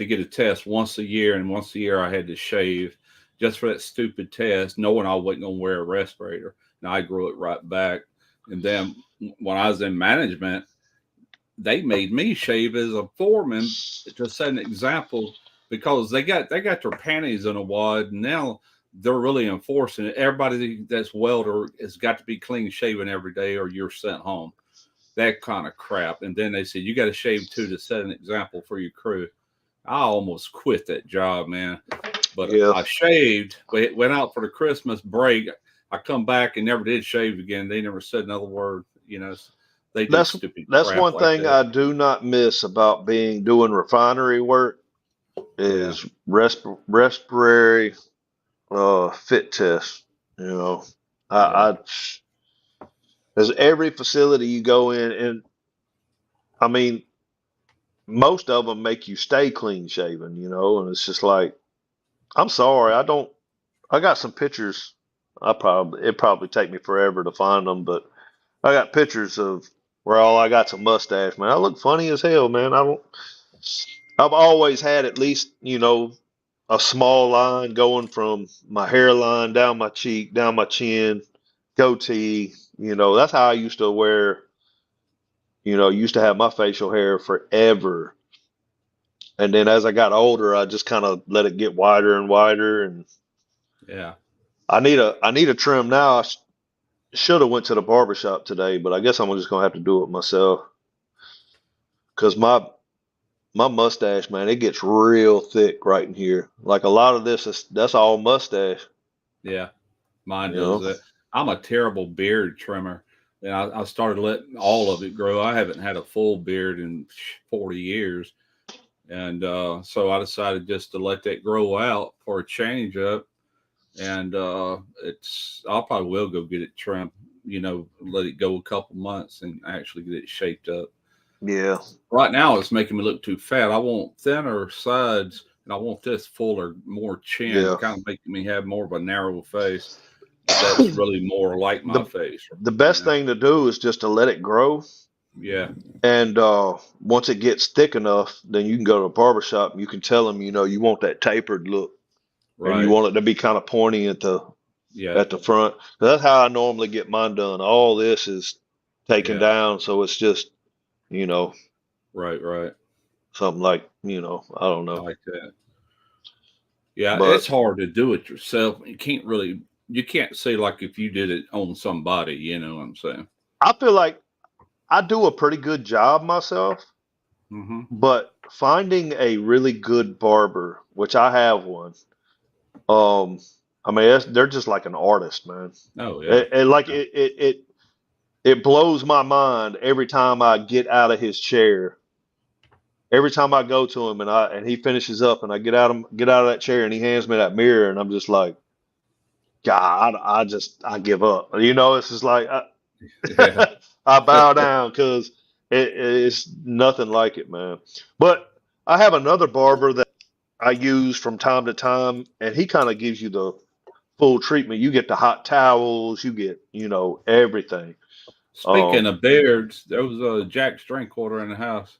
to get a test once a year, and once a year I had to shave just for that stupid test, knowing I wasn't gonna wear a respirator. Now I grew it right back. And then when I was in management, they made me shave as a foreman to set an example because they got their panties in a wad, and now they're really enforcing it. Everybody that's welder has got to be clean shaven every day, or you're sent home. That kind of crap. And then they said you got to shave too to set an example for your crew. I almost quit that job, man. But yeah. I shaved. Went out for the Christmas break. I come back and never did shave again. They never said another word. They do That's stupid that's crap one like thing that. I do not miss about doing refinery work Yeah, is respiratory fit test. You know, yeah, I There's every facility you go in, and I mean, most of them make you stay clean shaven, and it's just like, I'm sorry, I got some pictures. It probably take me forever to find them, but I got pictures of where all I got's a mustache, man. I look funny as hell, man. I've always had at least, a small line going from my hairline down my cheek, down my chin, goatee. That's how I used to wear. Used to have my facial hair forever. And then as I got older, I just kind of let it get wider and wider. And yeah. I need a trim now. Should have went to the barber shop today, but I guess I'm just gonna have to do it myself. Cause my mustache, man, it gets real thick right in here. Like a lot of that's all mustache, Yeah, mine you does know. that. I'm a terrible beard trimmer, and I started letting all of it grow. I haven't had a full beard in 40 years, and so I decided just to let that grow out for a change up. And I'll probably will go get it trimmed. Let it go a couple months and actually get it shaped up. Yeah, Right now, it's making me look too fat. I want thinner sides, and I want this fuller, more chin, yeah. kind of making me have more of a narrow face. That's really more like my The face. the best thing to do is just to let it grow. Yeah, And once it gets thick enough, then you can go to a barber shop and you can tell them, you want that tapered look and you right. want it to be kind of pointy Yeah, at the front. That's how I normally get mine done. All this is taken yeah, down, so it's just, you know, right, right. something like, I don't I know. like that. Yeah, it's But hard to do it yourself. You can't say like if you did it on somebody, you know what I'm saying? I feel like I do a pretty good job myself, Hmm. but finding a really good barber, which I have one, um, I mean, they're just like an artist, man. Oh, yeah. It, like Yeah. it blows my mind every time I get out of his chair. Every time I go to him and he finishes up and I get out of that chair and he hands me that mirror and I'm just like, God, I give up. It's just like Yeah. I bow down because it's nothing like it, man. But I have another barber that I use from time to time, and he kind of gives you the full treatment. You get the hot towels, you get, everything. Speaking Um, of beards, there was a Jack Drinkwater in the house.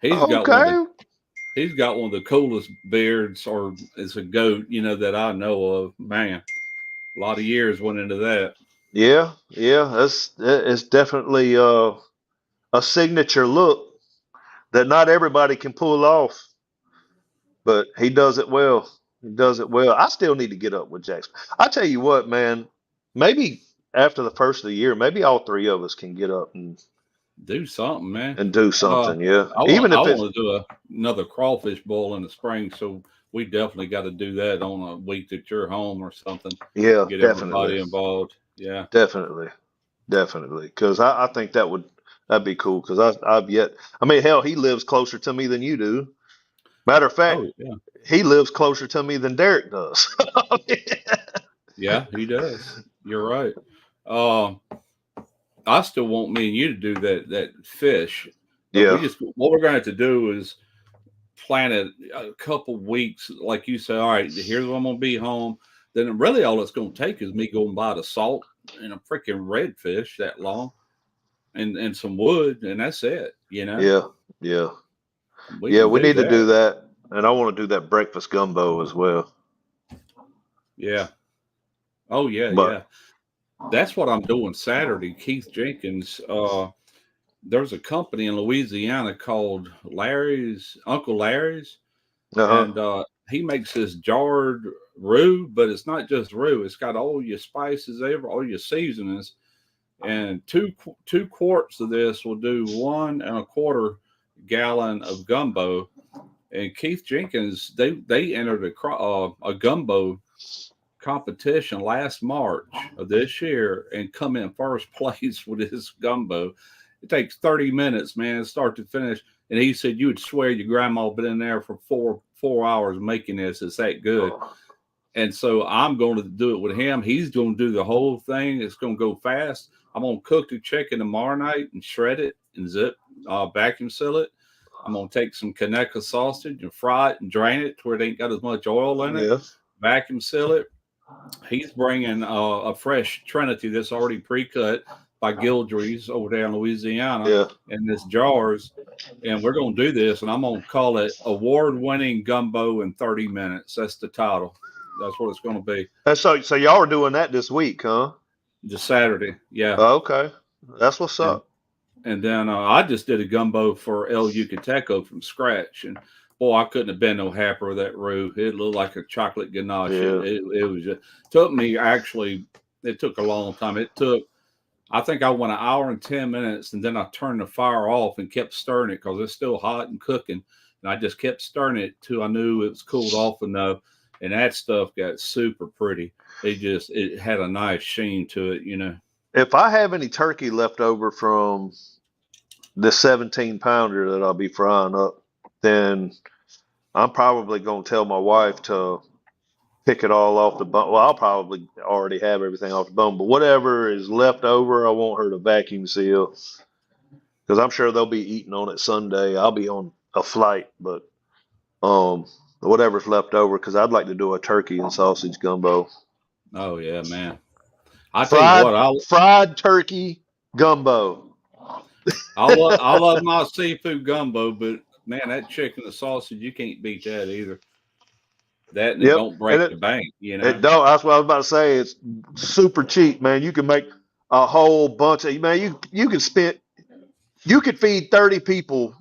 He's got one of the okay. he's got one of the coolest beards, or it's a goat, that I know of. Man, a lot of years went into that. Yeah, yeah, it's definitely a signature look that not everybody can pull off, but he does it well. He does it well. I still need to get up with Jackson. I tell you what, man, maybe after the first of the year, maybe all three of us can get up Do something, man. and do Uh, something. Yeah, I want even I if it's want to do another crawfish boil in the spring, so we definitely got to do that on a week that you're home or something. yeah, Get definitely, everybody involved. Yeah. definitely, definitely. Because I think that'd be cool. Because I've yet. I mean, hell, he lives closer to me than you do. Matter of fact, Oh yeah. he lives closer to me than Derek does. Yeah, he does. You're right. Uh, I still want me and you to do that fish, but Yeah, we just what we're going to have to do is plan it a couple weeks, like you say. All right, here's when I'm going to be home. Then really all it's going to take is me going by the salt and a freaking redfish that long, and some wood, and that's it. yeah, yeah, We yeah. can We do need to do that. that, and I want to do that breakfast gumbo as well. Yeah. Oh yeah, But yeah. That's what I'm doing Saturday. Keith Jenkins. There's a company in Louisiana called Uncle Larry's, uh-huh. and he makes this jarred roux, but it's not just roux. It's got all your spices, all your seasonings, and two quarts of this will do 1.25 gallon of gumbo. And Keith Jenkins, they entered a gumbo competition last March of this year and come in first place with his gumbo. It takes 30 minutes, man, start to finish. And he said you would swear your grandma been in there for four hours making this. It's that good. And so I'm going to do it with him. He's going to do the whole thing. It's going to go fast. I'm going to cook the chicken tomorrow night and shred it and vacuum seal it. I'm going to take some Kaneka sausage and fry it and drain it to where it ain't got as much oil in it. Yeah, Vacuum seal it. He's bringing a fresh Trinity that's already pre-cut by Gildry's over there in Louisiana yeah. in this jars. And we're going to do this, and I'm going to call it Award-Winning Gumbo in 30 Minutes. That's the title. That's what it's going to be. And so y'all are doing that this week, huh? This Saturday. Yeah. Oh, okay, that's what's And up. and then I just did a gumbo for El Yucateco from scratch. And boy, I couldn't have been no happier with that roux. It looked like a chocolate ganache. Yeah, It was just took me actually. It took a long time. It took. I think I went 1 hour and 10 minutes, and then I turned the fire off and kept stirring it because it's still hot and cooking. And I just kept stirring it till I knew it was cooled off enough. And that stuff got super pretty. It had a nice sheen to it. if I have any turkey left over from the 17 pounder that I'll be frying up, then I'm probably gonna tell my wife to pick it all off the bone. Well, I'll probably already have everything off the bone, but whatever is left over, I want her to vacuum seal because I'm sure they'll be eating on it Sunday. I'll be on a flight, but um, whatever's left over, because I'd like to do a turkey and sausage gumbo, Oh yeah, man. I tell you fried what, fried turkey gumbo. I love my seafood gumbo, but man, that chicken and sausage, you can't beat that either. That and it Yep, don't and break the bank. it don't. That's what I was about to say. It's super cheap, man. You can make a whole bunch of man. You can spend you could feed 30 people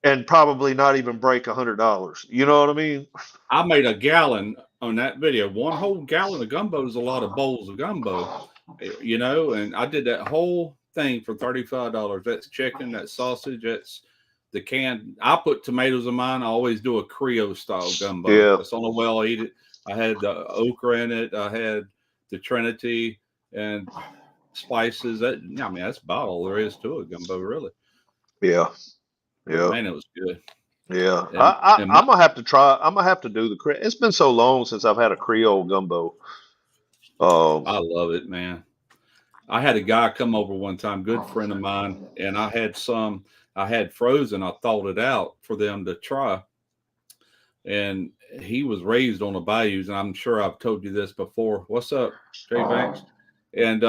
and probably not even break $100. You know what I mean? I made a gallon on that video. One whole gallon of gumbo is a lot of bowls of gumbo, and I did that whole thing for $35. That's chicken, that's sausage, that's the canned. I put tomatoes in mine. I always do a Creole style gumbo. Yeah, That's the only way I'll eat it. I had the okra in it. I had the Trinity and spices. That's about all there is to it, gumbo, really. yeah, But yeah, man, it was good. yeah. And and my, I'm gonna have to try. I'm gonna have to do the. It's been so long since I've had a Creole gumbo. Um, I love it, man. I had a guy come over one time, good friend of mine, and I had some I had frozen. I thawed it out for them to try. And he was raised on the bayous, and I'm sure I've told you this before. What's up, Jay Banks? And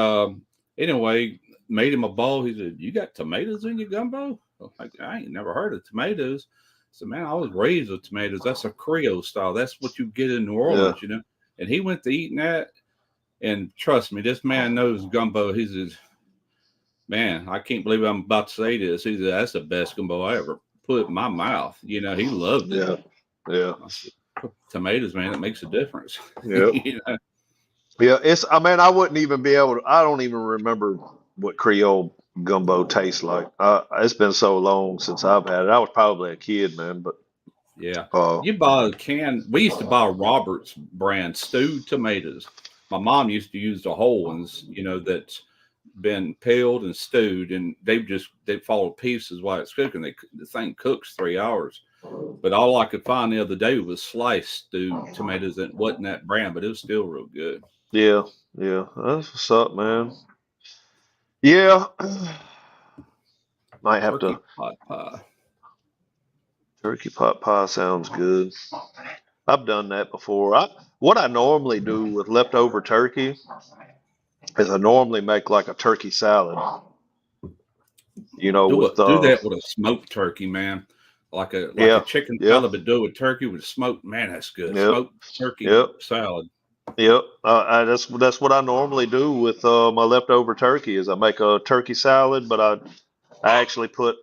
anyway, made him a bowl. He said, "You got tomatoes in your gumbo?" I'm like, I ain't never heard of tomatoes. I said, "Man, I was raised with tomatoes. That's a Creole style. That's what you get in New yeah, Orleans." And he went to eating that. And trust me, this man knows gumbo. He's a man. I can't believe I'm about to say this. He said, that's the best gumbo I ever put in my mouth. You know, he loved it. Yeah. Yeah. I said, tomatoes, man, it makes a difference. Yeah. You know? Yeah. I mean, I wouldn't even be able to, I don't even remember what Creole gumbo tastes like. It's been so long since I've had it. I was probably a kid, man, but, Yeah. uh, You buy a can. We used to buy Robert's brand stewed tomatoes. My mom used to use the whole ones, you know, that's been peeled and stewed, and they fall to pieces while it's cooking. The thing cooks 3 hours. But all I could find the other day was sliced stewed tomatoes that wasn't that brand, but it was still real good. yeah. Yeah. That's what's up, man. Yeah. Might have Turkey to. pot pie. Turkey pot pie sounds good. I've done that before. What I normally do with leftover turkey is I normally make like a turkey salad. You know, with Do that with a smoked turkey, man. Like a yeah, chicken yeah, salad, but do it with turkey with smoked. Man, that's good. yep, Smoked turkey yep, salad. yep. That's what I normally do with my leftover turkey is I make a turkey salad, but I actually put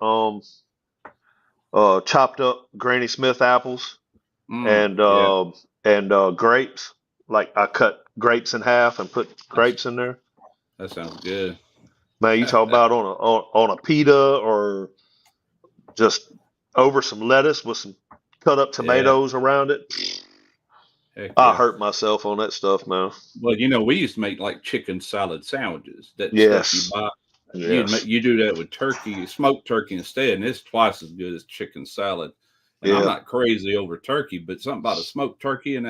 chopped up Granny Smith apples and Yeah, grapes. Like I cut grapes in half and put that's grapes in there. that sounds good. Man, you talk about on a pita or just over some lettuce with some cut up Yeah, tomatoes around it. heck I yeah. hurt myself on that stuff, man. Well, you know, we used to make like chicken salad sandwiches. That stuff you Yes, buy, yes, you do that with turkey, smoked turkey instead, and it's twice as good as chicken salad. And I'm yeah, not crazy over turkey, but something about a smoked turkey and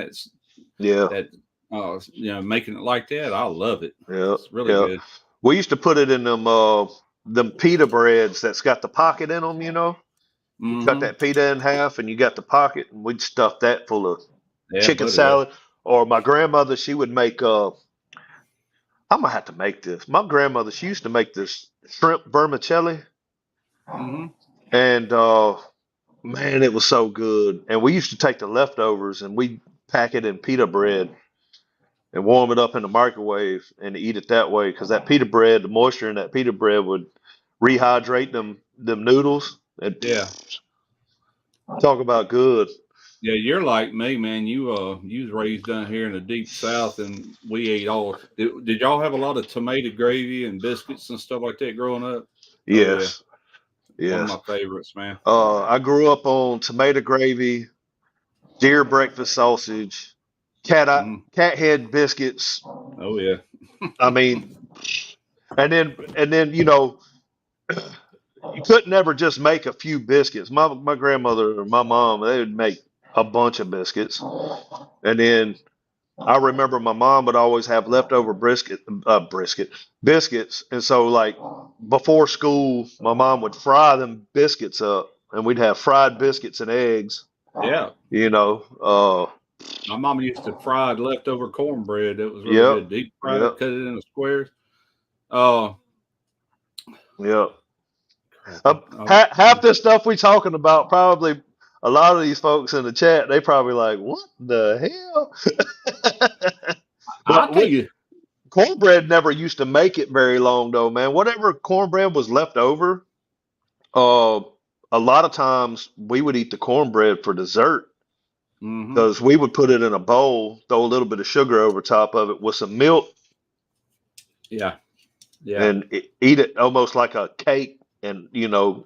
yeah, that making it like that, I love it. yeah, It's really yeah. good. We used to put it in them pita breads that's got the pocket in them. You know, you cut Hmm. that pita in half and you got the pocket, and we'd stuff that full of Yeah, chicken buddy. Yeah. salad. Or my grandmother, she would make. I'm gonna have to make this. My grandmother, she used to make this shrimp vermicelli, Hmm. and man, it was so good. And we used to take the leftovers and we pack it in pita bread and warm it up in the microwave and eat it that way. Because that pita bread, the moisture in that pita bread would rehydrate them noodles. And Yeah. talk about good. Yeah, you're like me, man. You was raised down here in the deep south, and we ate all. Did y'all have a lot of tomato gravy and biscuits and stuff like that growing up? Oh yeah, Yes, one of yes. my favorites, man. I grew up on tomato gravy, deer breakfast sausage, Mm. cat head biscuits. Oh yeah, I mean, and then you couldn't ever just make a few biscuits. My grandmother or my mom, they would make a bunch of biscuits. And then I remember my mom would always have leftover brisket biscuits. And so like before school, my mom would fry them biscuits up and we'd have fried biscuits and eggs, yeah. you know. My mama used to fry leftover cornbread. That was real Yep, good. Deep fry yep, it, cut it into squares. Oh, yep. crappy. Oh, Half this stuff we talking about, probably a lot of these folks in the chat, they probably like, what the hell? I'll But tell you. cornbread never used to make it very long though, man. Whatever cornbread was left over, uh, a lot of times we would eat the cornbread for dessert Hmm. because we would put it in a bowl, throw a little bit of sugar over top of it with some milk, Yeah, yeah. and eat it almost like a cake, and in a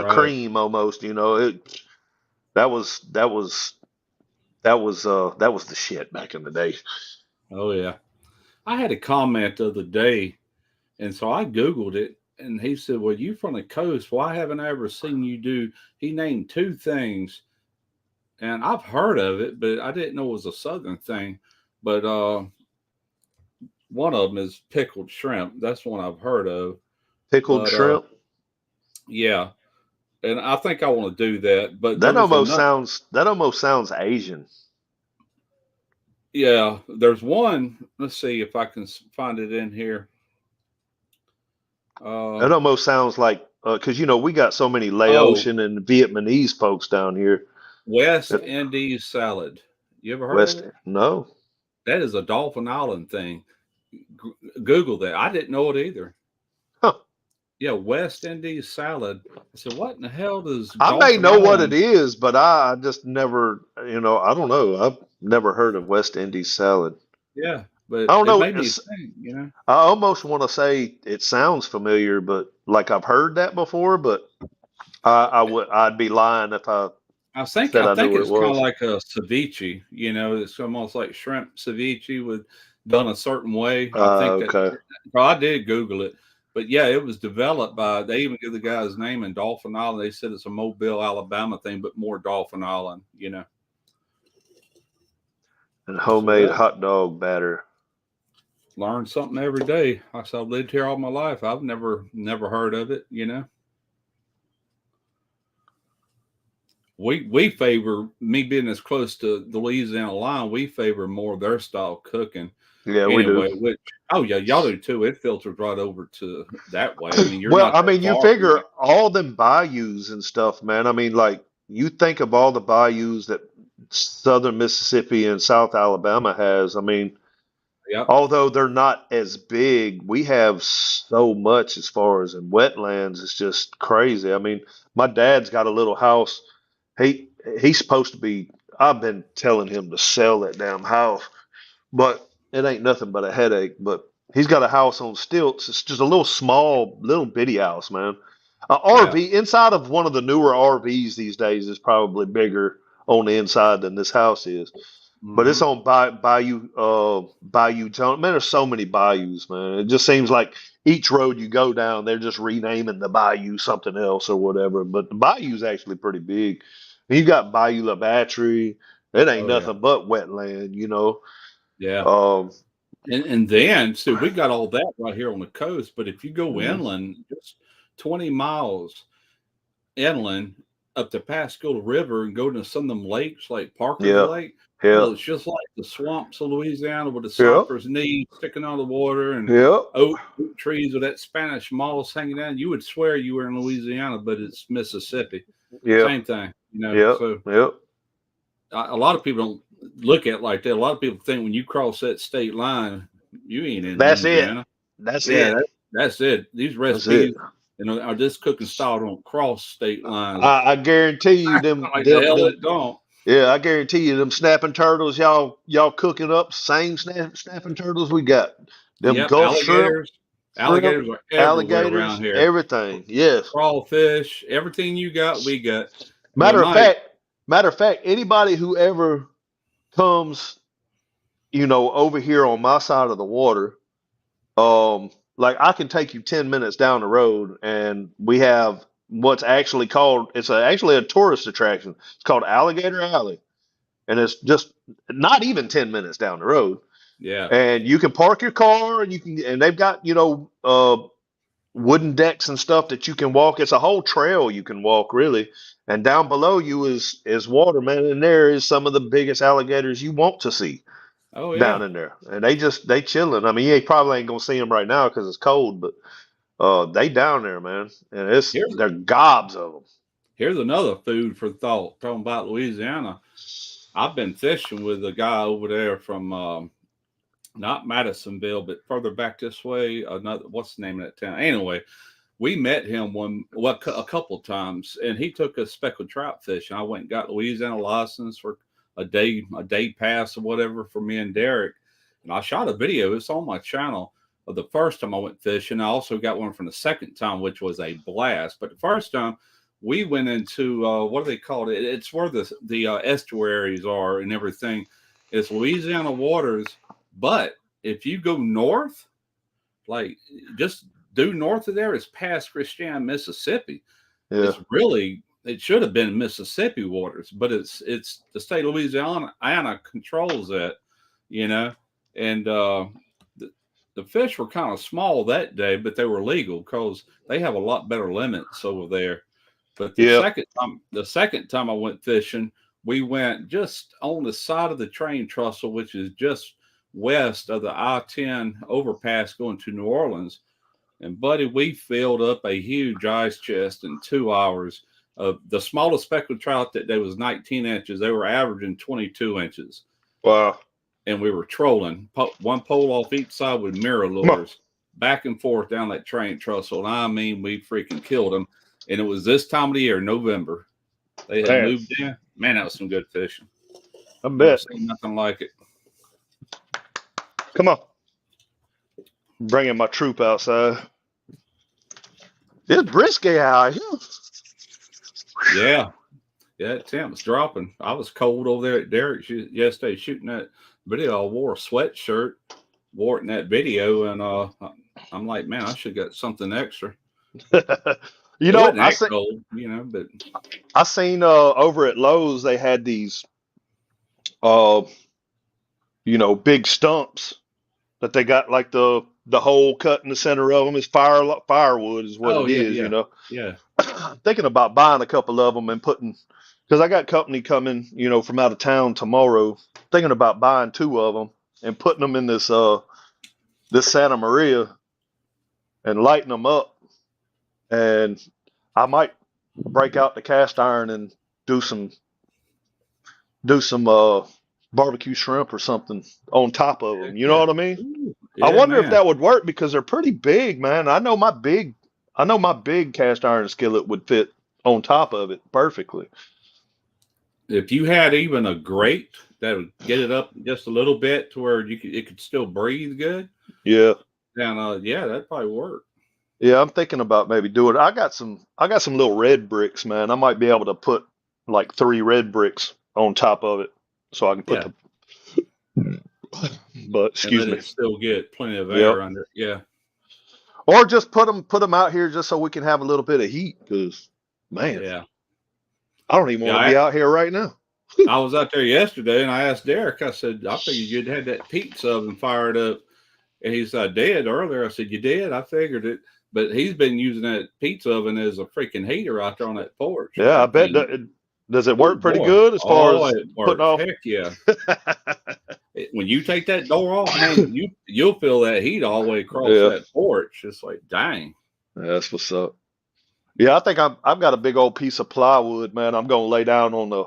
Right. cream almost. That was that was that was the shit back in the day. Oh yeah. I had a comment the other day. And so I Googled it, and he said, well, you from the coast. Why haven't I ever seen you do? He named two things, and I've heard of it, but I didn't know it was a southern thing. But one of them is pickled shrimp. That's one I've heard of. Pickled But shrimp. yeah, and I think I want to do that. But there That was almost another. sounds that almost sounds Asian. Yeah, there's one. Let's see if I can find it in here. That Uh, almost sounds like because we got so many oh, Laotian and Vietnamese folks down here. West That Indies salad. You ever heard of West, it? no, That is a Dolphin Island thing. Google that. I didn't know it either. Huh. Yeah, West Indies salad. I said, what in the hell does I may Dolphin know what it Island? is, but I just never, I don't know. I've never heard of West Indies salad. Yeah, I but don't it know. made me think. I almost want to say it sounds familiar, but like I've heard that before, but I'd be lying if I I think said I I knew think what it it's kind of was. like a ceviche. It's almost like shrimp ceviche with done a certain way. I think that. Okay. Well, I did Google it, but yeah, it was developed by. They even give the guy's name in Dolphin Island. They said it's a Mobile, Alabama thing, but more Dolphin Island. And So homemade that hot dog batter. learn something every day. I've lived here all my life. I've never heard of it. We favor me being as close to the Louisiana line. We favor more of their style cooking Yeah, we do. anyway. Which yeah, y'all do too. It filters right over to that way. I mean, you're Well, not I that mean, you far from figure it. all them bayous and stuff, man. I mean, like you think of all the bayous that southern Mississippi and South Alabama has. I mean, Yep. although they're not as big, we have so much as far as in wetlands. It's just crazy. I mean, my dad's got a little house. He he's supposed to be. I've been telling him to sell that damn house, but it ain't nothing but a headache. But he's got a house on stilts. It's just a little small, little bitty house, man. A Yeah. RV inside of one of the newer RVs these days is probably bigger on the inside than this house is. But it's Hmm. on Bayou John. Man, there's so many bayous, man. It just seems like each road you go down, they're just renaming the bayou something else or whatever. But the bayou's actually pretty big. And you got Bayou La Battery. It ain't Oh yeah. nothing but wetland. Yeah. Um, And then so we got all that right here on the coast. But if you go mhm. inland, just 20 miles inland up the Pascagoula River and go to some of them lakes like Parker's Yeah, Lake. yeah, Well, it's just like the swamps of Louisiana with the yeah, cypress knees sticking out of the water and yeah, oak trees with that Spanish moss hanging down. You would swear you were in Louisiana, but it's Mississippi. yeah, Same thing. yeah, So yeah. a lot of people don't look at it like that. A lot of people think when you cross that state line, you ain't in That's it. Louisiana. That's Yeah, it. that's it. These That's it. recipes, are this cooking style don't cross state lines. I guarantee you them Like the them hell them it don't. yeah, I guarantee you them snapping turtles y'all cooking up same snapping turtles we got. Them Yep, Gulf shrimp, alligators. shrimp, Alligators are everywhere around alligators, here. everything. Yes. Crawfish, everything you got, we got. And we Matter of might. fact, matter of fact, anybody who ever comes, over here on my side of the water, like I can take you 10 minutes down the road and we have what's actually called actually a tourist attraction. It's called Alligator Alley. And it's just not even 10 minutes down the road. Yeah. And you can park your car and they've got, wooden decks and stuff that you can walk. It's a whole trail you can walk really. And down below you is water, man. And there is some of the biggest alligators you want to see Oh down yeah. in there. And they chilling. I mean, you probably ain't gonna see them right now because it's cold, but they down there, man. And Here's they're gobs of them. here's another food for thought. Talking about Louisiana, I've been fishing with a guy over there from not Madisonville, but further back this way. Another what's the name of that town? Anyway, we met him a couple of times, and he took us speckled trout fishing. I went and got Louisiana license for a day pass or whatever for me and Derek, and I shot a video. It's on my channel of the first time I went fishing. I also got one from the second time, which was a blast. But the first time we went into what do they call it? It's where the estuaries are and everything. It's Louisiana waters, but if you go north, like just due north of there is past Christian, Mississippi. Yeah. It should have been Mississippi waters, but it's the state of Louisiana. Anna controls that, you know, and the fish were kind of small that day, but they were legal because they have a lot better limits over there. But the Yep. second time I went fishing, we went just on the side of the train trestle, which is just west of the I-10 overpass going to New Orleans. And buddy, we filled up a huge ice chest in 2 hours. The smallest speckled trout that day was 19 inches. They were averaging 22 inches. Wow. and we were trolling. One pole off each side with mirror Come on. lures, back and forth down that train trestle. And I mean, we freaking killed them. And it was this time of the year, November. They had Man, moved in. Man, that was some good fishing. I Never bet. seen nothing like it. Come on. Bringing my troop outside. It's brisky out here. Yeah. Yeah, that temp was dropping. I was cold over there at Derek's yesterday shooting that video. I wore a sweatshirt, wore it in that video, and I'm like, man, I should have got something extra. You It know, wasn't that cold, but I seen over at Lowe's they had these big stumps that they got like the hole cut in the center of them is firewood is what oh it is, yeah, yeah. Thinking about buying a couple of them and putting, because I got company coming, from out of town tomorrow. Thinking about buying 2 of them and putting them in this Santa Maria and lighting them up, and I might break out the cast iron and do some barbecue shrimp or something on top of them. You know Yeah. what I mean? Ooh, I yeah, wonder if man. that would work because they're pretty big, man. I know my big cast iron skillet would fit on top of it perfectly. If you had even a grate that would get it up just a little bit to where it could still breathe good, Yeah. then yeah, that'd probably work. Yeah, I'm thinking about maybe doing it. I got some little red bricks, man. I might be able to put like 3 red bricks on top of it so I can put Yeah, the but and excuse let me. it still get plenty of Yep. air under it. Yeah, Or just put them out here just so we can have a little bit of heat because man, yeah, I don't even yeah. want to be out here right now. I was out there yesterday, and I asked Derek. I said, "I figured you'd had that pizza oven fired up," and he said, "I did earlier." I said, "You did?" I figured it, but he's been using that pizza oven as a freaking heater out there on that porch. Yeah, I That bet. thing, Does it oh work pretty boy, good as far oh, as it putting works. off? Heck yeah! When you take that door off, man, you'll feel that heat all the way across Yeah, that porch. It's like, dang. that's what's up. Yeah, I think I've got a big old piece of plywood, man. I'm gonna lay down uh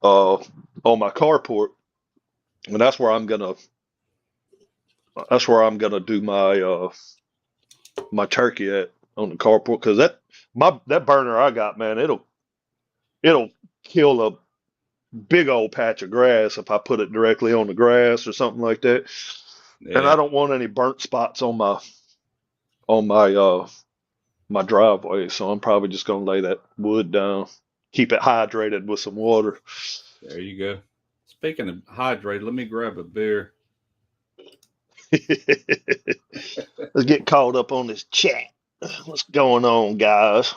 on my carport, and that's where I'm gonna do my turkey at on the carport because that burner I got, man, it'll kill a big old patch of grass if I put it directly on the grass or something like that. And I Yeah, don't want any burnt spots on my driveway, so I'm probably just gonna lay that wood down, keep it hydrated with some water. there you go. Speaking of hydrated, let me grab a beer. Let's get caught up on this chat. What's going on, guys?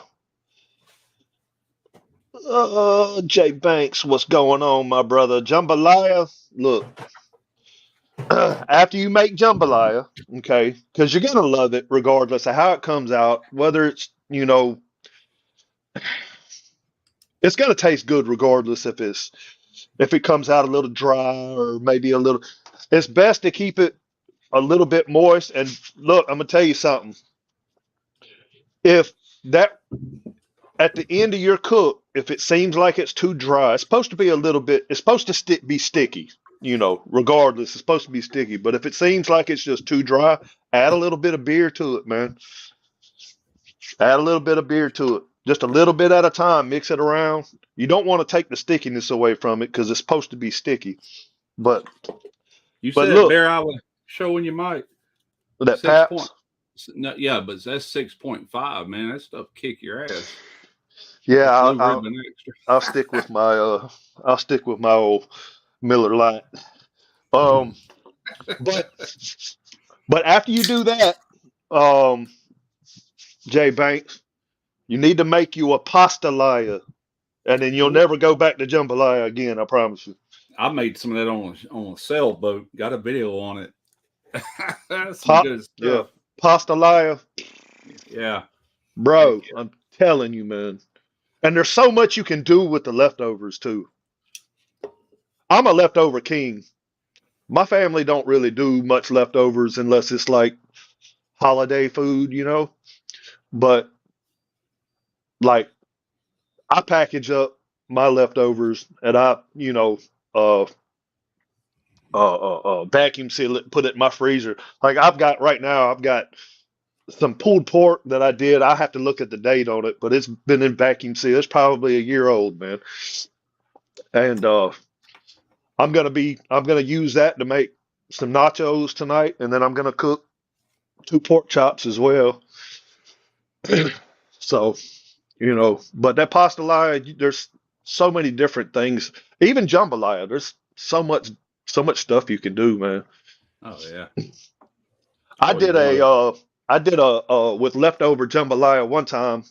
Jay Banks, what's going on, my brother? Jambalaya, look, after you make jambalaya, okay, because you're gonna love it regardless of how it comes out, whether it's gonna taste good regardless if it comes out a little dry or maybe a little. It's best to keep it a little bit moist. And look, I'm gonna tell you something. If that at the end of your cook, if it seems like it's too dry, it's supposed to be a little bit. It's supposed to be sticky. Regardless, it's supposed to be sticky. But if it seems like it's just too dry, add a little bit of beer to it, man. Add a little bit of beer to it. Just a little bit at a time. Mix it around. You don't want to take the stickiness away from it because it's supposed to be sticky. But You but said look, beer I was showing you, Mike. that 6 point. Paps. No, yeah, but that's 6.5, man. That stuff kick your ass. Yeah, That's blue ribbon extra. I'll stick with my old Miller Lite. Um, but but after you do that, um, Jay Banks, you need to make you a pastalaya, and then you'll Ooh, never go back to jambalaya again. I promise you. I made some of that on a sailboat. Got a video on it. That's some Pop, good yeah, stuff. pastalaya, Yeah. Heck bro. I'm telling you, man. And there's so much you can do with the leftovers too. I'm a leftover king. My family don't really do much leftovers unless it's like holiday food. But like I package up my leftovers and uh vacuum seal it, put it in my freezer. Like I've got some pulled pork that I did. I have to look at the date on it, but it's been in vacuum seal. It's probably a year old, man. And I'm gonna use that to make some nachos tonight, and then I'm gonna cook two pork chops as well. So, but that pastalaya, there's so many different things. Even jambalaya, there's so much stuff you can do, man. Oh yeah. I Oh, you did want a it? with leftover jambalaya one time.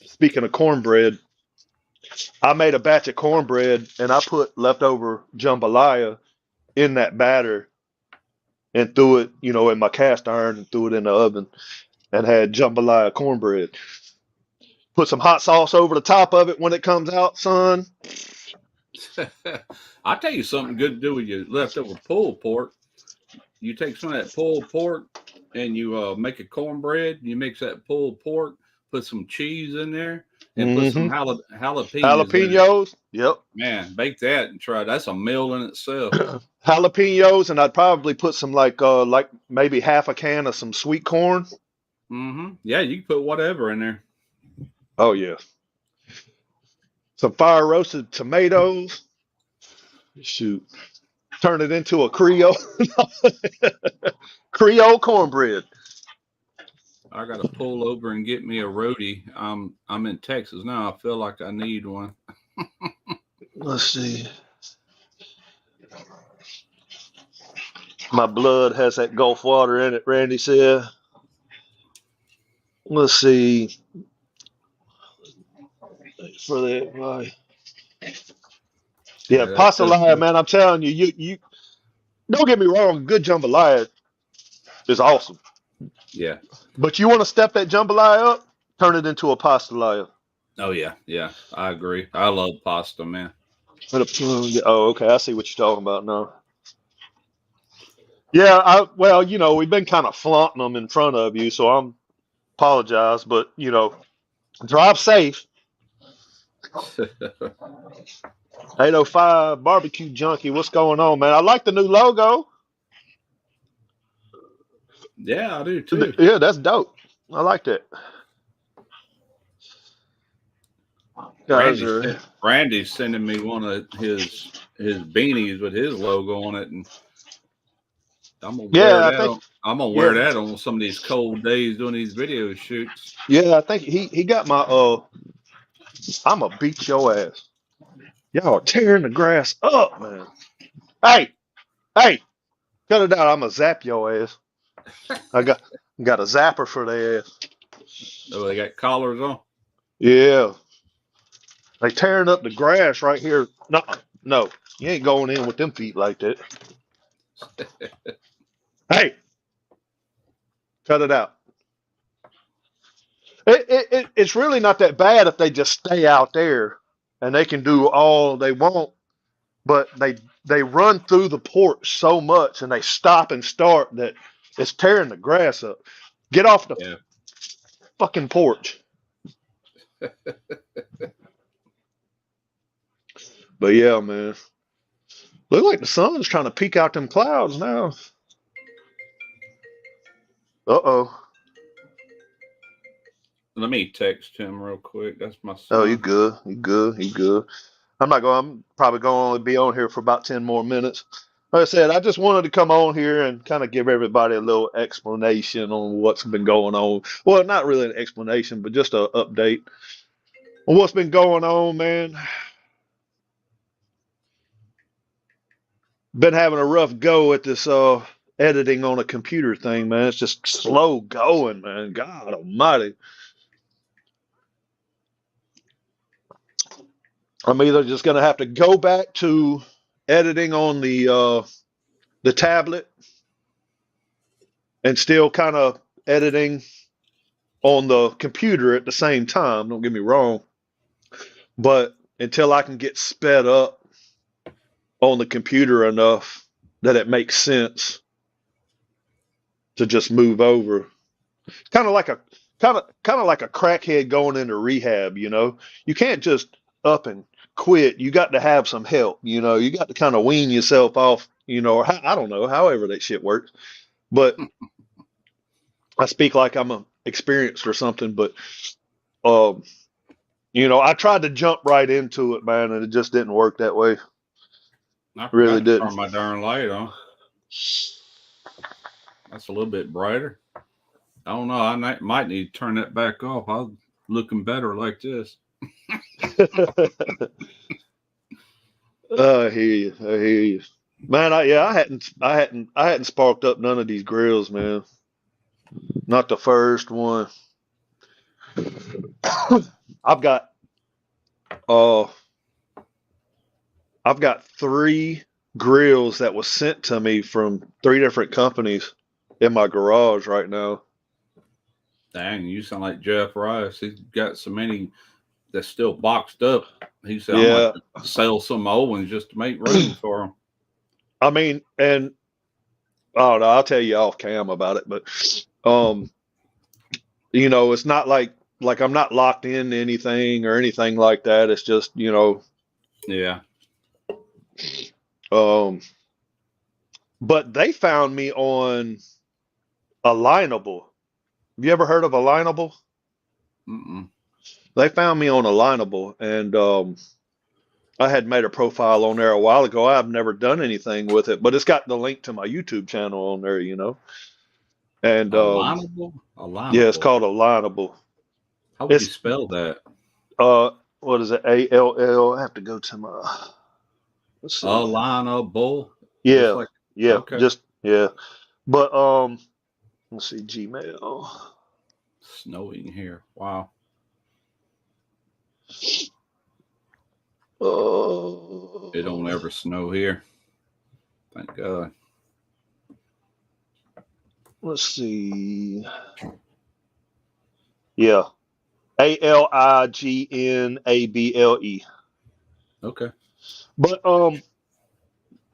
Speaking of cornbread, I made a batch of cornbread and I put leftover jambalaya in that batter and threw it, in my cast iron and threw it in the oven and had jambalaya cornbread. Put some hot sauce over the top of it when it comes out, son. I'll tell you something good to do with your leftover pulled pork. You take some of that pulled pork and you make a cornbread. You mix that pulled pork, put some cheese in there, and put some Hmm. jalapenos in it. Jalapenos. Yep. Man, bake that and try. That's a meal in itself. Jalapenos, and I'd probably put some like maybe half a can of some sweet corn. Yeah, you can put whatever in there. Oh yeah. Some fire roasted tomatoes. Shoot. Turn it into a Creole Creole cornbread. I got to pull over and get me a roadie. I'm in Texas now. I feel like I need one. Let's see. My blood has that Gulf water in it, Randy said. Let's see. For that, right. Yeah, Yeah, that does pastelaya, good. man. I'm telling you, you don't get me wrong. Good jambalaya is awesome, Yeah. but you want to step that jambalaya up, turn it into a pastelaya. Oh yeah, yeah. I agree. I love pasta, man. Oh, okay. I see what you're talking about now. Yeah, well, we've been kind of flaunting them in front of you, so I'm apologize, but drive safe. 805 barbecue junkie, what's going on, man? I like the new logo. Yeah, I do too. Yeah, that's dope. I like that. Guys Randy are, sent Randy's sending me one of his beanies with his logo on it, and I'm gonna wear yeah, I that think, on. I'm gonna wear yeah, that on some of these cold days doing these video shoots. yeah, I think he got my I'm gonna beat your ass. Y'all are tearing the grass up, man. Hey, hey, cut it out. I'm gonna zap your ass. I got a zapper for their ass. Oh, they got collars on. Yeah, they tearing up the grass right here. No, no, you ain't going in with them feet like that. Hey, cut it out. It's really not that bad if they just stay out there and they can do all they want, but they run through the porch so much and they stop and start that it's tearing the grass up. Get off the Yeah, fucking porch. But yeah, man. Look like the sun's trying to peek out them clouds now. Uh-oh. let me text him real quick. That's my Oh, you son. good. You good. You good. I'm probably going to be on here for about 10 more minutes. Like I said, I just wanted to come on here and kind of give everybody a little explanation on what's been going on. Well, not really an explanation, but just an update on what's been going on, man. Been having a rough go at this editing on a computer thing, man. It's just slow going, man. God almighty. I'm either just gonna have to go back to editing on the tablet and still kind of editing on the computer at the same time. Don't get me wrong, but until I can get sped up on the computer enough that it makes sense to just move over. Kind of like a kind of like a crackhead going into rehab, You can't just up and quit. You got to have some help, You got to kind of wean yourself off you know, or I don't know, however that shit works. But I speak like I'm experienced or something. But um, you know, I tried to jump right into it, man, and it just didn't work that way. I Really forgot to didn't. turn my darn light on. That's a little bit brighter. I don't know. Might need to turn that back off. I'm looking better like this. I hear you. I hear you. Man, I hadn't sparked up none of these grills, man. Not the first one. I've got uh I've got three grills that was sent to me from three different companies in my garage right now. Dang, you sound like Jeff Rice. He's got so many that's still boxed up. He said, I'm going Yeah. to sell some old ones just to make room for them. I mean, and oh no, I'll tell you off cam about it, but um, you know, it's not like I'm not locked into anything or anything like that. It's just, you know, Yeah. um, but they found me on Alignable. Have you ever heard of Alignable? Mm-mm. They found me on Alignable, and I had made a profile on there a while ago. I've never done anything with it, but it's got the link to my YouTube channel on there, you know. And Alignable? yeah, it's Alignable. called Alignable. How would you It's spell that? what is it? ALL. I have to go to my. Let's see. Alignable. Just Yeah, like, yeah, okay. just yeah. But let's see. Gmail. Snowing here. Wow. It don't Uh, ever snow here. Thank God. let's see. Yeah, ALIGNABLE. Okay. But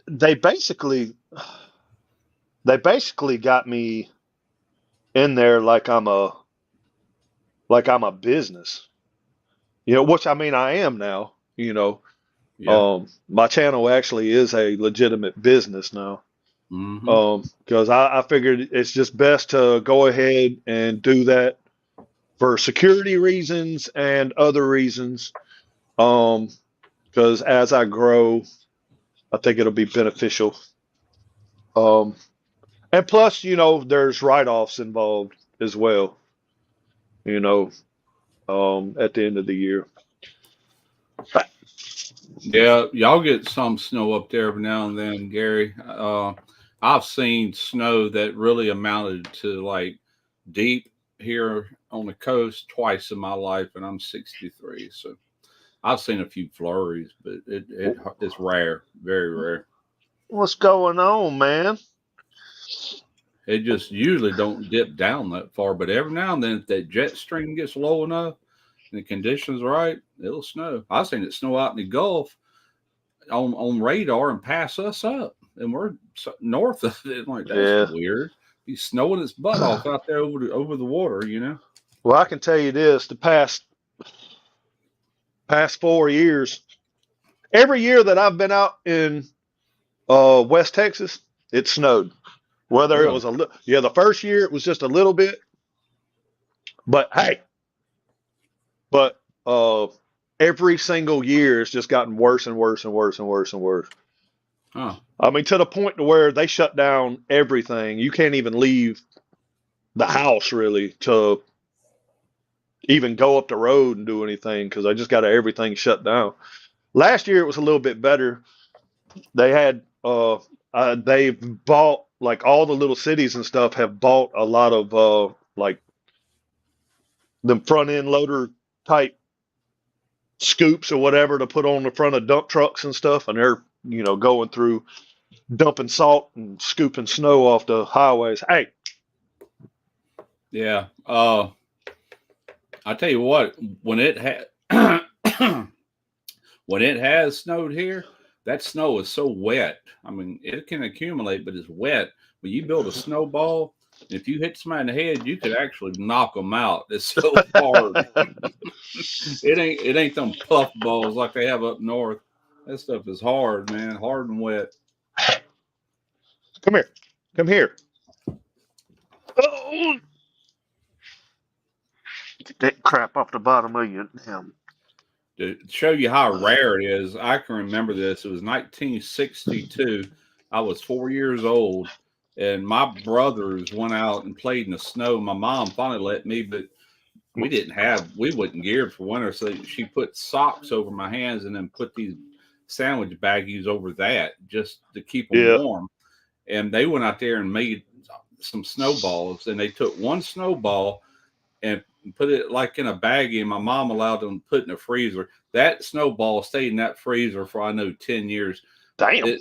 they basically they basically got me in there like I'm a business. You know, which I mean I am now, you know. Yeah. My channel actually is a legitimate business now. Mm-hmm. Because I figured it's just best to go ahead and do that for security reasons and other reasons. Because as I grow, I think it'll be beneficial. Um, and plus, you know, there's write-offs involved as well, you know, at the end of the year. Yeah, y'all get some snow up there every now and then, Gary. I've seen snow that really amounted to like deep here on the coast twice in my life, and I'm 63. So I've seen a few flurries, but it's rare, very rare. What's going on, man? It just usually don't dip down that far, but every now and then, if that jet stream gets low enough and the conditions right, it'll snow. I've seen it snow out in the Gulf on radar and pass us up, and we're north of it. I'm like, that's Yeah. weird. He's snowing his butt off out there over the water, you know. Well, I can tell you this: the past 4 years, every year that I've been out in West Texas, it snowed. Whether it Really? was yeah, the first year it was just a little bit, but hey, but every single year it's just gotten worse and worse and worse and worse and worse. Huh? I mean, to the point to where they shut down everything. You can't even leave the house really to even go up the road and do anything because I just got everything shut down. Last year it was a little bit better. They had they've bought like all the little cities and stuff have bought a lot of like the front end loader type scoops or whatever to put on the front of dump trucks and stuff, and they're you know going through dumping salt and scooping snow off the highways. Hey, Yeah. I tell you what, when it had when it has snowed here, that snow is so wet. I mean, it can accumulate, but it's wet. When you build a snowball, if you hit somebody in the head, you could actually knock them out. It's so hard. It ain't them puff balls like they have up north. That stuff is hard, man, hard and wet. Come here. Come here. Oh, get that crap off the bottom of your damn. To show you how rare it is, I can remember this. It was 1962. I was 4 years old, and my brothers went out and played in the snow. My mom finally let me, but we wasn't geared for winter, so she put socks over my hands and then put these sandwich baggies over that just to keep them Yeah. warm. And they went out there and made some snowballs, and they took one snowball and put it like in a baggie, and my mom allowed them to put in a freezer. That snowball stayed in that freezer for, I know, 10 years. Damn.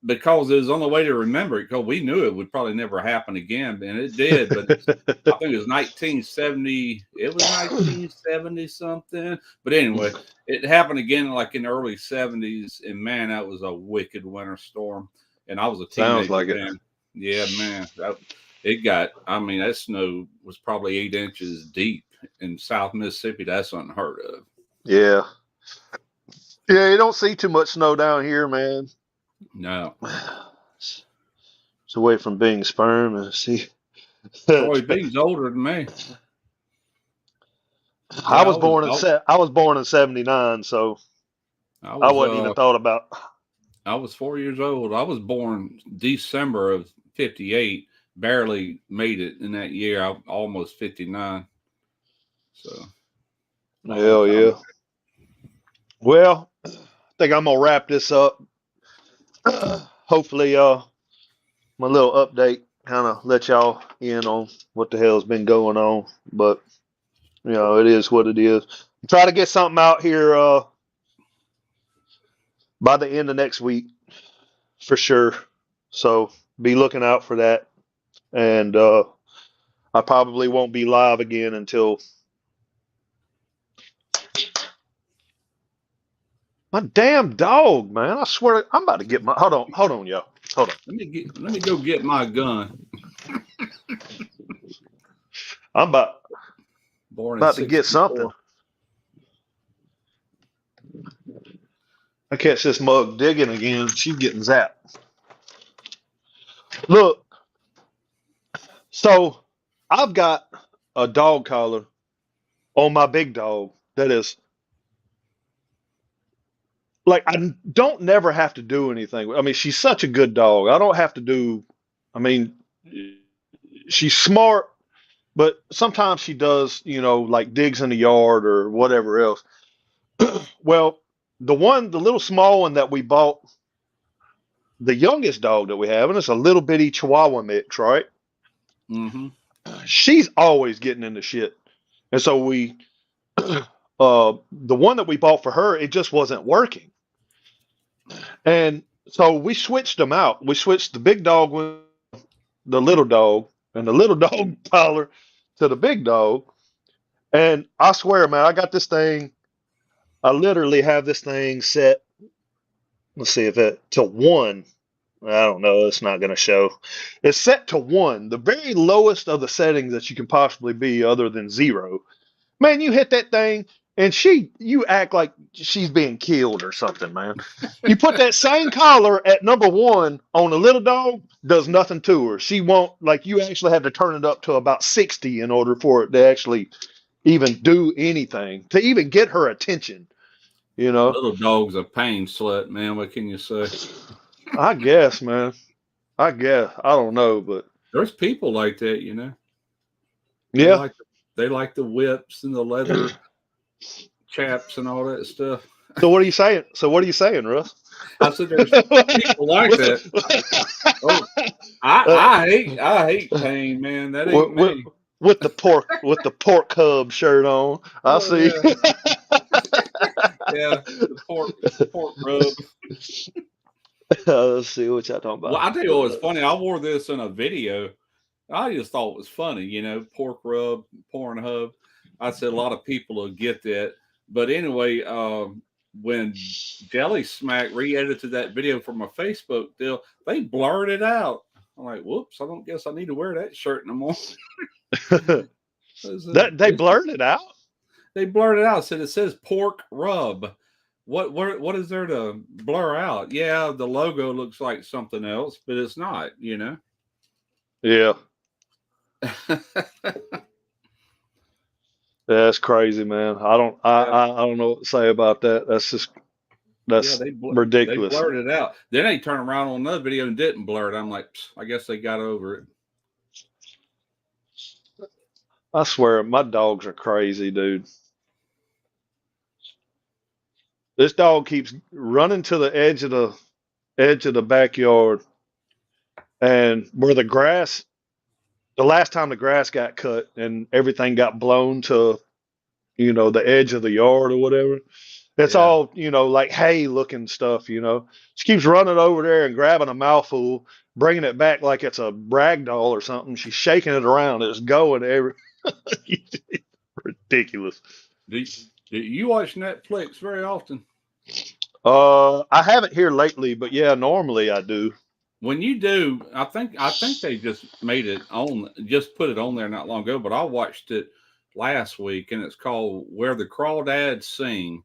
Because it was the only way to remember it, because we knew it would probably never happen again, and it did. But I think it was 1970. It was 1970 something. But anyway, it happened again like in the early 70s, and man, that was a wicked winter storm. And I was a teenager. Sounds like then. it. Yeah, man. That snow was probably 8 inches deep in South Mississippi. That's unheard of. Yeah. Yeah, you don't see too much snow down here, man. No. It's away from being sperm and see. Troy B's older than me. I was born in 79, so I wasn't even thought about. I was 4 years old. I was born December of 58. Barely made it in that year. I'm almost 59. So Hell yeah. Well, I think I'm gonna wrap this up. Hopefully, my little update kind of let y'all in on what the hell's been going on. But it is what it is. Try to get something out here by the end of next week for sure. So be looking out for that. And I probably won't be live again until my damn dog, man. I swear I'm about to get my hold on, y'all. Hold on. Let me go get my gun. I'm about to get something. I catch this mug digging again. She's getting zapped. Look, so I've got a dog collar on my big dog that is like I don't never have to do anything. I mean, she's such a good dog. I don't have to do. I mean, she's smart, but sometimes she does, like digs in the yard or whatever else. Well, the little small one that we bought, the youngest dog that we have, and it's a little bitty Chihuahua mix, right? Mm-hmm. She's always getting into shit, and so the one that we bought for her, it just wasn't working, and so we switched them out. We switched the big dog with the little dog, and the little dog collar to the big dog. And I swear, man, I got this thing. I literally have this thing set. Let's see if it to 1. I don't know. It's not going to show. It's set to 1, the very lowest of the settings that you can possibly be, other than 0. Man, you hit that thing, and you act like she's being killed or something, man. You put that same collar at number 1 on a little dog, does nothing to her. She won't, like, you actually have to turn it up to about 60 in order for it to actually even do anything, to even get her attention. Little dog's a pain slut, man. What can you say? I guess, man. I guess. I don't know, but there's people like that, Yeah. They like the whips and the leather chaps and all that stuff. So what are you saying, Russ? I said there's people like that. Oh, I hate pain, man. That ain't me. With the pork hub shirt on. I see. Yeah, the pork rub. Let's see what y'all talking about. Well, I tell you what was funny. I wore this in a video. I just thought it was funny, pork rub, porn hub. I said a lot of people will get that. But anyway, when Jelly Smack re-edited that video from my Facebook deal, they blurred it out. I'm like, whoops, I don't guess I need to wear that shirt no more. They blurred it out? They blurred it out. It said, it says pork rub. what is there to blur out? Yeah, the logo looks like something else, but it's not, you know. Yeah, that's crazy, man. Yeah, I don't know what to say about that. yeah, That's they ridiculous. blurred it out. Then they turned around on another video and didn't blur it. I'm like, I guess they got over it. I swear, my dogs are crazy, dude. This dog keeps running to the edge of the backyard, and where the last time the grass got cut and everything got blown to, the edge of the yard or whatever. It's Yeah. all, like hay looking stuff, She keeps running over there and grabbing a mouthful, bringing it back like it's a rag doll or something. She's shaking it around. It's going every ridiculous. Do, do you watch Netflix very often? I haven't here lately, but yeah, normally I do. When you do, I think they just made it on, just put it on there not long ago. But I watched it last week, and it's called "Where the Crawdads Sing."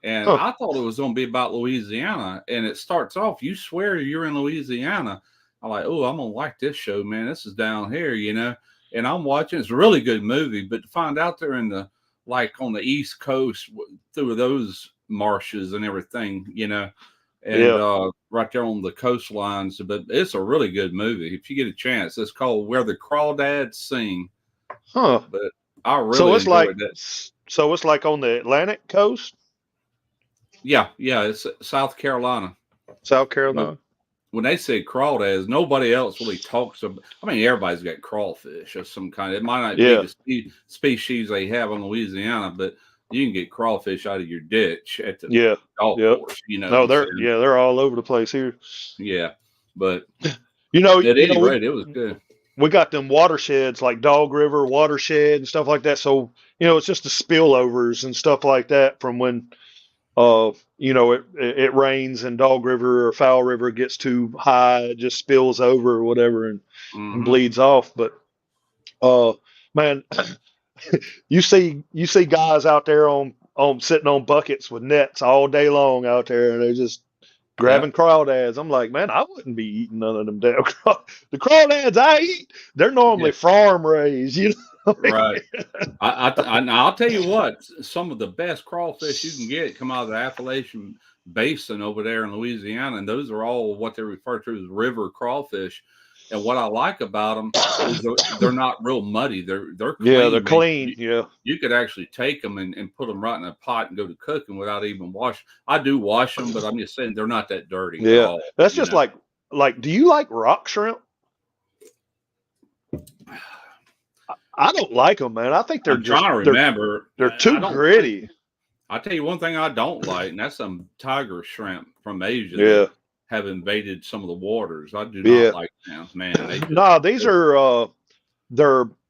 And Huh. I thought it was going to be about Louisiana. And it starts off, you swear you're in Louisiana. I'm like, oh, I'm going to like this show, man. This is down here, you know. And I'm watching. It's a really good movie. But to find out they're in the, like on the East Coast through those marshes and everything, you know, and Yeah. right there on the coastlines. But it's a really good movie. If you get a chance, it's called Where the Crawdads Sing. Huh. But I So really it's like enjoyed that. so it's like on the Atlantic coast, Yeah, yeah, it's South Carolina. South But Carolina. when they say crawdads, nobody else really talks about. I mean, everybody's got crawfish of some kind. It might not be Yeah. the species they have in Louisiana, but you can get crawfish out of your ditch at the Yeah. golf Yep. course. You know what No, I'm saying? they're all over the place here. Yeah, but You know, at you know, any we rate, it was good. we got them watersheds like Dog River watershed and stuff like that. So, it's just the spillovers and stuff like that from when it rains and Dog River or Foul River gets too high, it just spills over or whatever and Hmm. bleeds off. But uh man, you see guys out there on sitting on buckets with nets all day long out there, and they're just Yeah, grabbing crawdads. I'm like, man, I wouldn't be eating none of them damn the crawdads I eat. They're yeah, normally farm raised, right. I'll tell you what, some of the best crawfish you can get come out of the Appalachian Basin over there in Louisiana, and those are all what they refer to as river crawfish. And what I like about them is they're not real muddy. They're Yeah, they're clean, man. clean. Yeah, You could actually take them and put them right in a pot and go to cooking without even washing. I do wash them, but I'm just saying they're not that dirty at yeah. all. That's You just know. like. Do you like rock shrimp? I don't like them, man. I think I'm trying to remember. they're I too don't think. gritty. I'll tell you one thing I don't like, and that's some tiger shrimp from Asia that Yeah, have invaded some of the waters. I do not yeah. like them, man. No, these are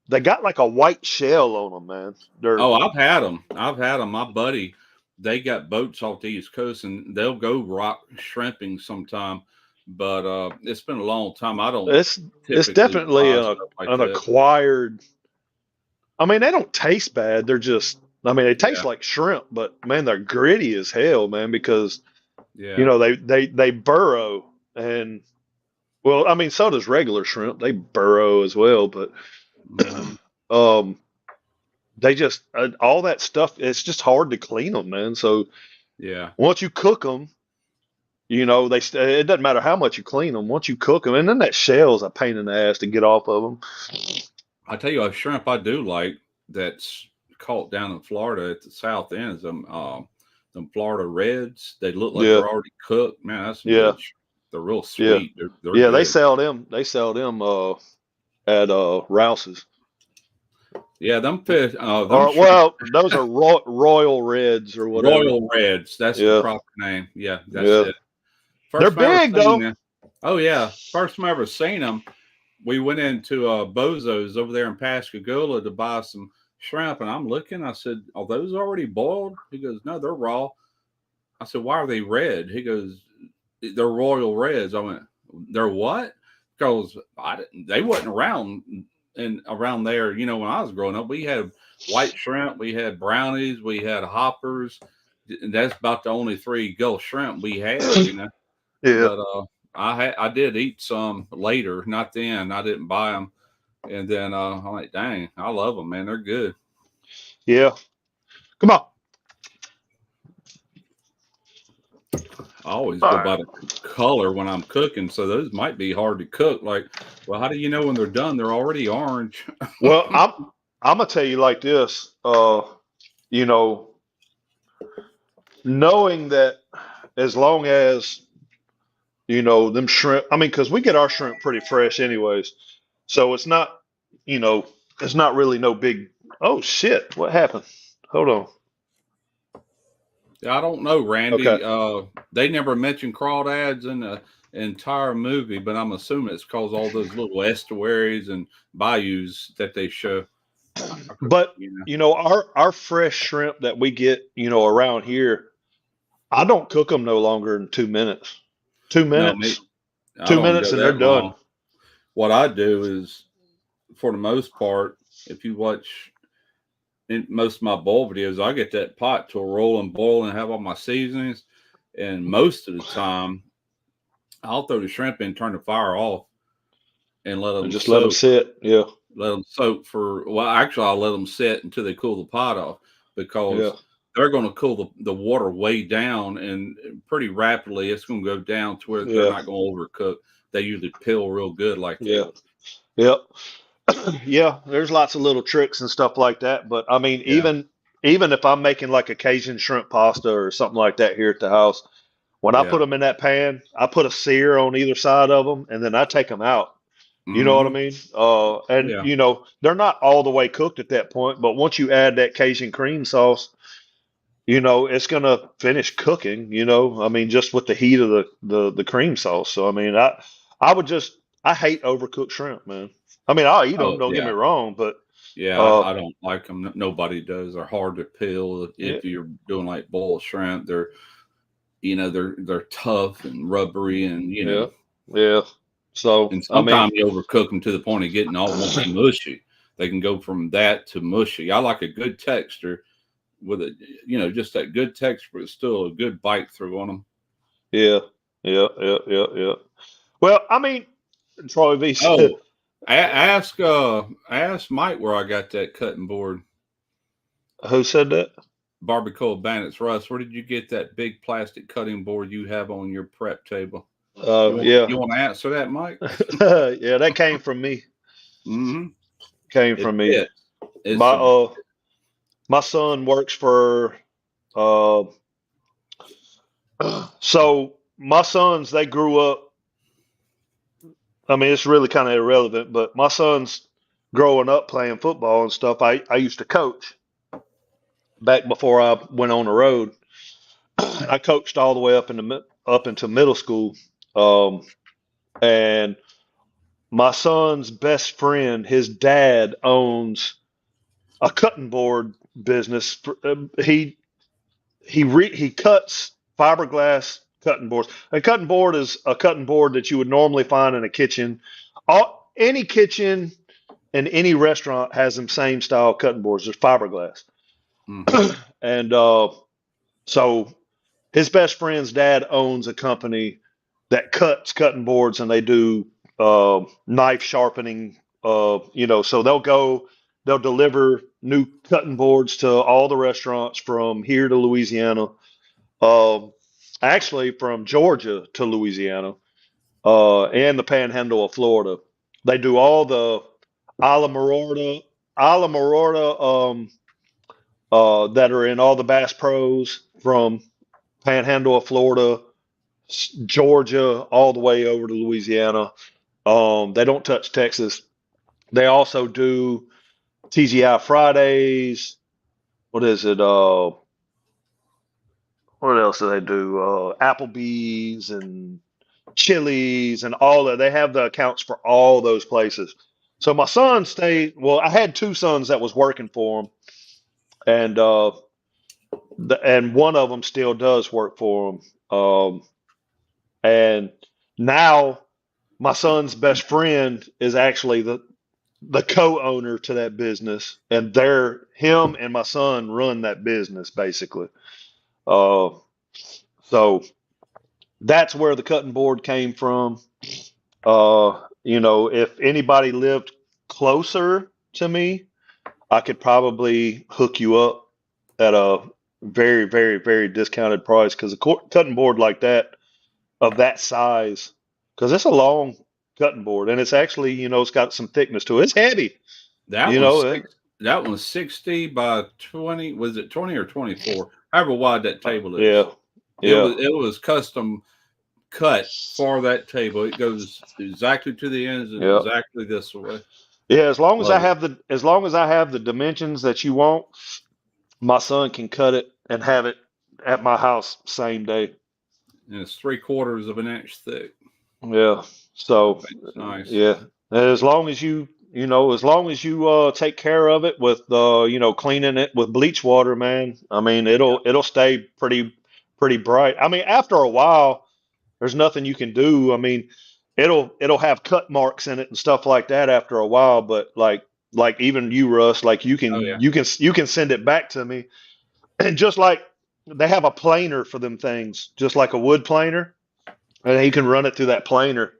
they got like a white shell on them, man. They're Oh, I've had them. I've had them. My buddy, they got boats off the East Coast, and they'll go rock shrimping sometime. But it's been a long time. I don't it's typically definitely buy stuff like an that. acquired. I mean, they don't taste bad. They're just. I mean, they taste Yeah, like shrimp, but man, they're gritty as hell, man. Because yeah. they burrow, and well, I mean, so does regular shrimp. They burrow as well, but Hmm. um, they just all that stuff. It's just hard to clean them, man. So Yeah. once you cook them, it doesn't matter how much you clean them. Once you cook them, and then that shell's a pain in the ass to get off of them. I tell you, a shrimp I do like that's caught down in Florida at the south end is them Florida Reds. They look like Yeah, they're already cooked. Man, that's some yeah, good. They're real yeah, sweet. They're yeah. They good. sell them. They sell them at Rouse's. Yeah, them fish. Them Or shrimp. well, those are Royal Reds or whatever. Royal Reds. That's the Yeah, proper name. Yeah, that's yeah. it. They're First time I ever big seen though. them. Oh yeah, first time I ever seen them. We went into Bozo's over there in Pascagoula to buy some shrimp, and I'm looking. I said, "Are those already boiled?" He goes, "No, they're raw." I said, "Why are they red?" He goes, "They're Royal Reds." I went, "They're what?" Because they wasn't around and around there. You know, when I was growing up, we had white shrimp, we had brownies, we had hoppers, that's about the only 3 Gulf shrimp we had, you know. Yeah, But I did eat some later, not then. I didn't buy them, and then I'm like, dang, I love them, man. They're good. yeah. Come on. I always All go right. by the color when I'm cooking, so those might be hard to cook. Like, well, how do you know when they're done? They're already orange. Well, I'm gonna tell you like this. You know, knowing that as long as them shrimp. I mean, because we get our shrimp pretty fresh, anyways. So it's not, you know, it's not really no big. Oh shit! What happened? Hold on. I don't know, Okay. Randy. They never mentioned crawdads in the entire movie, but I'm assuming it's because all those little estuaries and bayous that they show. I could, But you know, our fresh shrimp that we get, around here, I don't cook them no longer than 2 minutes. Two no, me, minutes. I Two don't minutes, go and they're that done. long. What I do is, for the most part, if you watch in most of my boil videos, I get that pot to a roll and boil and have all my seasonings. And most of the time, I'll throw the shrimp in, turn the fire off, and let And them just let them soak. sit. Yeah. Let them soak for, well, actually, I'll let them sit until they cool the pot off, Yeah. because they're going to cool the water way down, and pretty rapidly it's going to go down to where they're Yeah. not going to overcook. They usually peel real good like Yeah. that. Yep. Yeah, there's lots of little tricks and stuff like that. But I mean, Yeah. even if I'm making like a Cajun shrimp pasta or something like that here at the house, when I put Yeah. them in that pan, I put a sear on either side of them, and then I take them out. You know what I Hmm. mean? And Yeah. they're not all the way cooked at that point, but once you add that Cajun cream sauce, it's gonna finish cooking. I mean, just with the heat of the cream sauce. So I mean, I would just I hate overcooked shrimp, man. I mean, I'll eat them. Oh, Don't get me yeah. wrong, but Yeah. uh, I don't like them. Nobody does. They're hard to peel yeah, if you're doing like boiled shrimp. They're tough and rubbery, and yeah, yeah. So and I mean, sometimes you overcook them to the point of getting almost mushy. They can go from that to mushy. I like a good texture with it, just that good texture, but still a good bite through on them. yeah, yeah, yeah, yeah, yeah. Well, I mean, Troy V said, Oh, ask Mike where I got that cutting board. who said that? Barbacoa Bandits Russ, where did you get that big plastic cutting board you have on your prep table? Yeah, You want to answer that, Mike? yeah, that came from me. Mm-hmm. Came It from me. fits. It's My a my son works for uh so my sons, they grew up. I mean, it's really kind of irrelevant, but my sons growing up playing football and stuff, I used to coach back before I went on the road. I coached all the way up into middle school. Um, and my son's best friend, his dad owns a cutting board business. He cuts fiberglass cutting boards. A cutting board is a cutting board that you would normally find in a kitchen. Any kitchen and any restaurant has them same style cutting boards. There's fiberglass, mm-hmm. and so his best friend's dad owns a company that cuts cutting boards, and they do knife sharpening. So they'll deliver new cutting boards to all the restaurants from here to Louisiana. Um, Actually, from Georgia to Louisiana, and the Panhandle of Florida. They do all the Isla Mororta, that are in all the Bass Pros from Panhandle of Florida, Georgia, all the way over to Louisiana. They don't touch Texas. They also do TGI Fridays. What is it? What else do they do? Applebee's and Chili's and all that. They have the accounts for all those places. So my son stayed. Well, I had two sons that was working for him, and and one of them still does work for him. And now my son's best friend is actually the co-owner to that business, and him and my son run that business basically. Uh, so that's where the cutting board came from. If anybody lived closer to me, I could probably hook you up at a very, very, very discounted price because a cutting board like that, of that size, because it's a long cutting board and it's actually, it's got some thickness to it. It's heavy, That you one's know. six. That one's 60 by 20. Was it 20 or 24? However wide that table is. Yeah, It yeah, was it was custom cut for that table. It goes exactly to the ends and yeah, exactly this way. yeah. Love it. As long as I have the dimensions that you want, my son can cut it and have it at my house same day. And it's 3/4 of an inch thick. Yeah. So, It's nice. yeah. As long as as long as you take care of it with cleaning it with bleach water, man. I mean, it'll stay pretty bright. I mean, after a while, there's nothing you can do. I mean, it'll have cut marks in it and stuff like that after a while, but like even you, Russ, like Oh yeah. you can send it back to me. And just like they have a planer for them things, just like a wood planer, and you can run it through that planer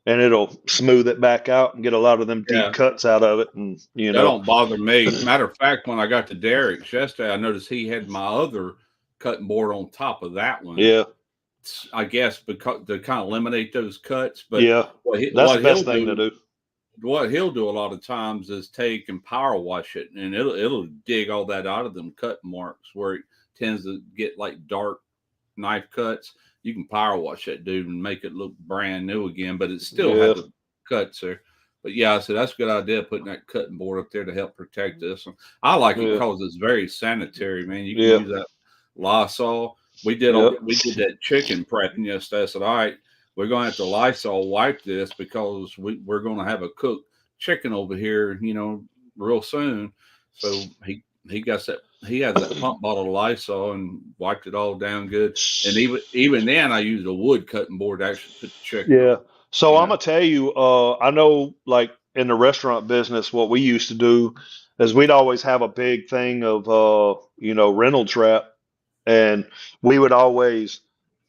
and it'll smooth it back out and get a lot of them deep Yeah. cuts out of it. And That don't bother me. Matter of fact, when I got to Derek's yesterday, I noticed he had my other cutting board on top of that one. yeah, I guess because to kind of eliminate those cuts. But yeah, what, that's the he'll best thing to do, do. what he'll do a lot of times is take and power wash it, and it'll dig all that out of them cut marks where it tends to get like dark knife cuts. You can power wash that dude and make it look brand new again, but it still Yeah, had the cuts there. But yeah, so that's a good idea putting that cutting board up there to help protect this. And I like it yeah, because it's very sanitary, man. You can yeah, use that Lysol. yeah, We did that chicken prepping yesterday. I said, all right, we're gonna have to Lysol wipe this because we're gonna have a cooked chicken over here, real soon. So he got that he has that pump bottle of Lysol and wiped it all down good. And even then, I used a wood cutting board to actually put the chicken yeah. on. So You I'm know, gonna tell you, I know like in the restaurant business, what we used to do is we'd always have a big thing of Reynolds wrap, and we would always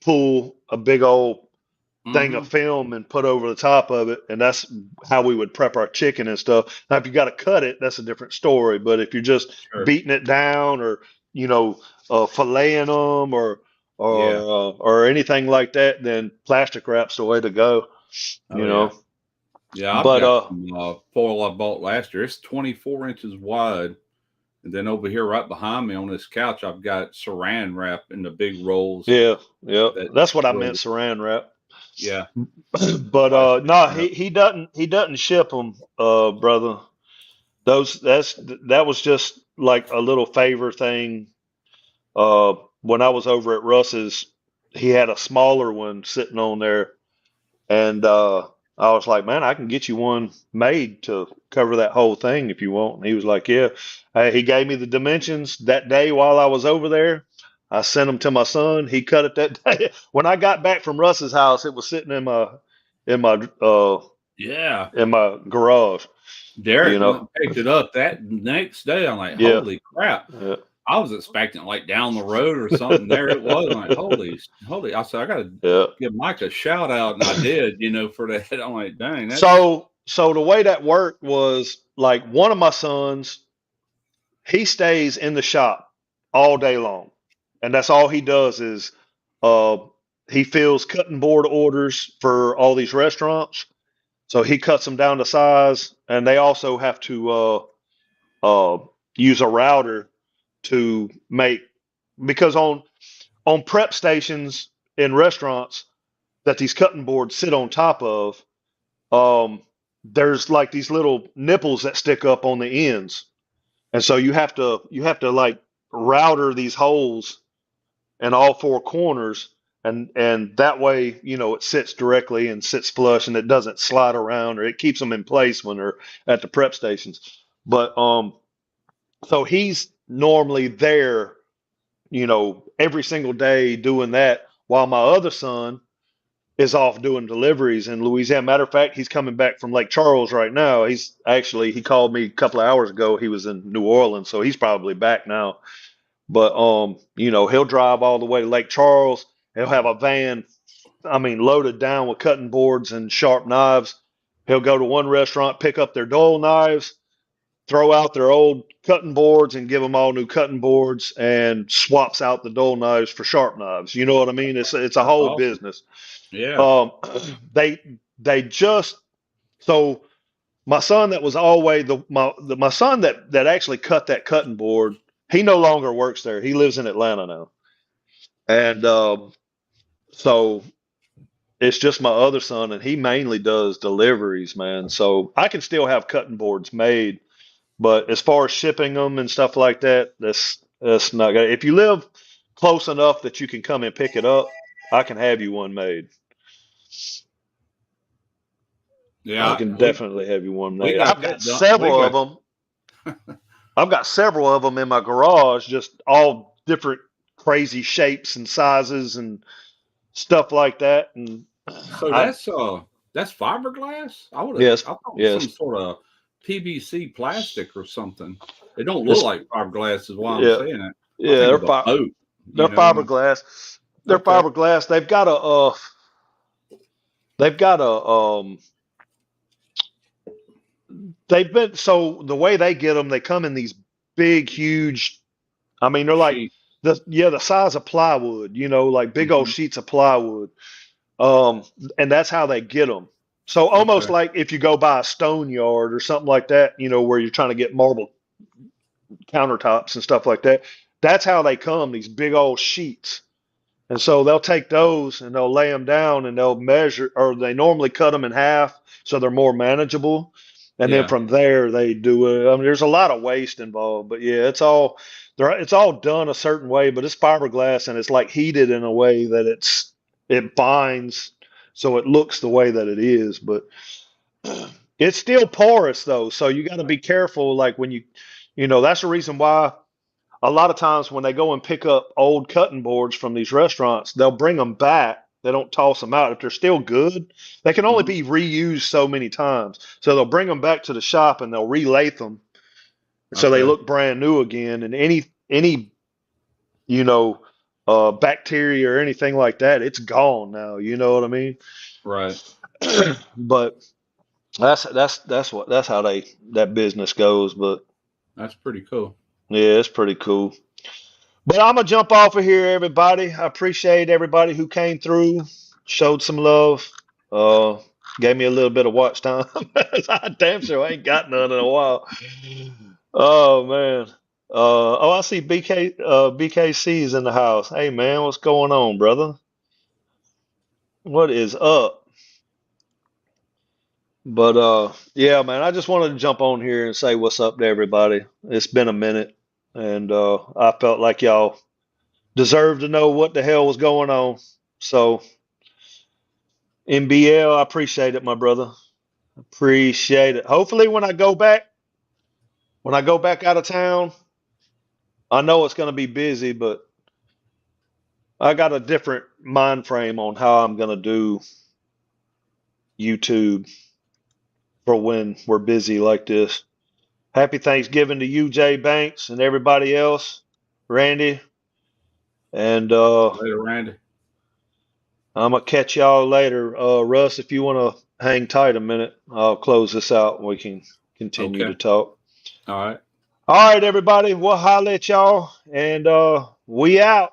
pull a big old thing of hmm film and put over the top of it, and that's how we would prep our chicken and stuff. Now, if you got to cut it, that's a different story. But if you're just sure, beating it down, or filleting them, yeah, or anything like that, then plastic wrap's the way to go. oh You yeah, know, yeah. I've but got some foil I bought last year. It's 24 inches wide. And then over here, right behind me on this couch, I've got saran wrap in the big rolls. yeah, yeah, That that's what I well, meant, saran wrap. yeah, But plastic no, wrap. he doesn't ship them, brother. That was just like a little favor thing. When I was over at Russ's, he had a smaller one sitting on there, and I was like, "Man, I can get you one made to cover that whole thing if you want." And he was like, "Yeah." He gave me the dimensions that day while I was over there. I sent them to my son. He cut it that day. When I got back from Russ's house, it was sitting in my uh Yeah. in my garage. You Derek went know, and picked it up that next day. I'm like, yeah, holy crap. yeah, I was expecting like down the road or something. There it was. I'm like, holy. I said, I got to yeah. give Mike a shout out. And I did, for that. I'm like, dang, that's, So the way that worked was like one of my sons, he stays in the shop all day long, and that's all he does is uh, he fills cutting board orders for all these restaurants. So he cuts them down to size, and they also have to uh, use a router to make because on prep stations in restaurants that these cutting boards sit on top of, um, there's like these little nipples that stick up on the ends, and so you have to like router these holes in all four corners, and that way it sits directly and sits flush, and it doesn't slide around, or it keeps them in place when they're at the prep stations. But so he's normally there, every single day doing that, while my other son is off doing deliveries in Louisiana. Matter of fact, he's coming back from Lake Charles right now. He called me a couple of hours ago. He was in New Orleans, so he's probably back now. But he'll drive all the way to Lake Charles. He'll have a van, I mean, loaded down with cutting boards and sharp knives. He'll go to one restaurant, pick up their dull knives, throw out their old cutting boards and give them all new cutting boards, and swaps out the dull knives for sharp knives. You know what I mean? It's a That's whole awesome. business. Yeah. Um, they just so my son that was always my son that actually cut that cutting board. He no longer works there. He lives in Atlanta now, and so it's just my other son, and he mainly does deliveries, man. So I can still have cutting boards made, but as far as shipping them and stuff like that, that's not good. If you live close enough that you can come and pick it up, I can have you one made. I Yeah. can We definitely have you one we made. got I've got that done. We several of got them. I've got several of them in my garage, just all different crazy shapes and sizes and stuff like that. And so I, that's fiberglass? yes, I thought it was some yes, sort of PVC plastic or something. It don't look it's, like fiberglass is why I'm yeah, saying it. I yeah, think of a boat, they're you know. fiberglass. They're Okay. fiberglass. They've got they've been, so the way they get them, they come in these big, huge, I mean, they're like Sheet. the size of plywood, like big old Hmm. sheets of plywood. Um, and that's how they get them. So almost Okay. like if you go by a stone yard or something like that, where you're trying to get marble countertops and stuff like that. That's how they come, these big old sheets. And so they'll take those and they'll lay them down and they'll measure, or they normally cut them in half so they're more manageable. And then Yeah. from there they do it. I mean, there's a lot of waste involved, but yeah, it's all done a certain way, but it's fiberglass and it's like heated in a way that it binds so it looks the way that it is. But it's still porous though, so you got to be careful. Like when that's the reason why a lot of times when they go and pick up old cutting boards from these restaurants, they'll bring them back. They don't toss them out. If they're still good, they can only Hmm. be reused so many times. So they'll bring them back to the shop and they'll relathe them so they Okay. look brand new again. And any you know bacteria or anything like that, it's gone now. You know what I mean? Right. But that's how that business goes. But That's pretty cool. yeah, it's pretty cool. But I'm gonna jump off of here, everybody. I appreciate everybody who came through, showed some love, uh, gave me a little bit of watch time. I damn sure ain't got none in a while. Oh man. Oh, I see BKC is in the house. Hey man, what's going on, brother? What is up? But yeah, man, I just wanted to jump on here and say what's up to everybody. It's been a minute, and I felt like y'all deserve to know what the hell was going on. So, NBL, I appreciate it, my brother. Appreciate it. Hopefully, when I go back out of town, I know it's going to be busy, but I got a different mind frame on how I'm going to do YouTube for when we're busy like this. Happy Thanksgiving to you, Jay Banks, and everybody else, Randy, and Later, Randy. I'm gonna catch y'all later. Russ, if you want to hang tight a minute, I'll close this out and we can continue to Okay. talk. All right. All right, everybody, we'll holler at y'all, and we out.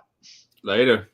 Later.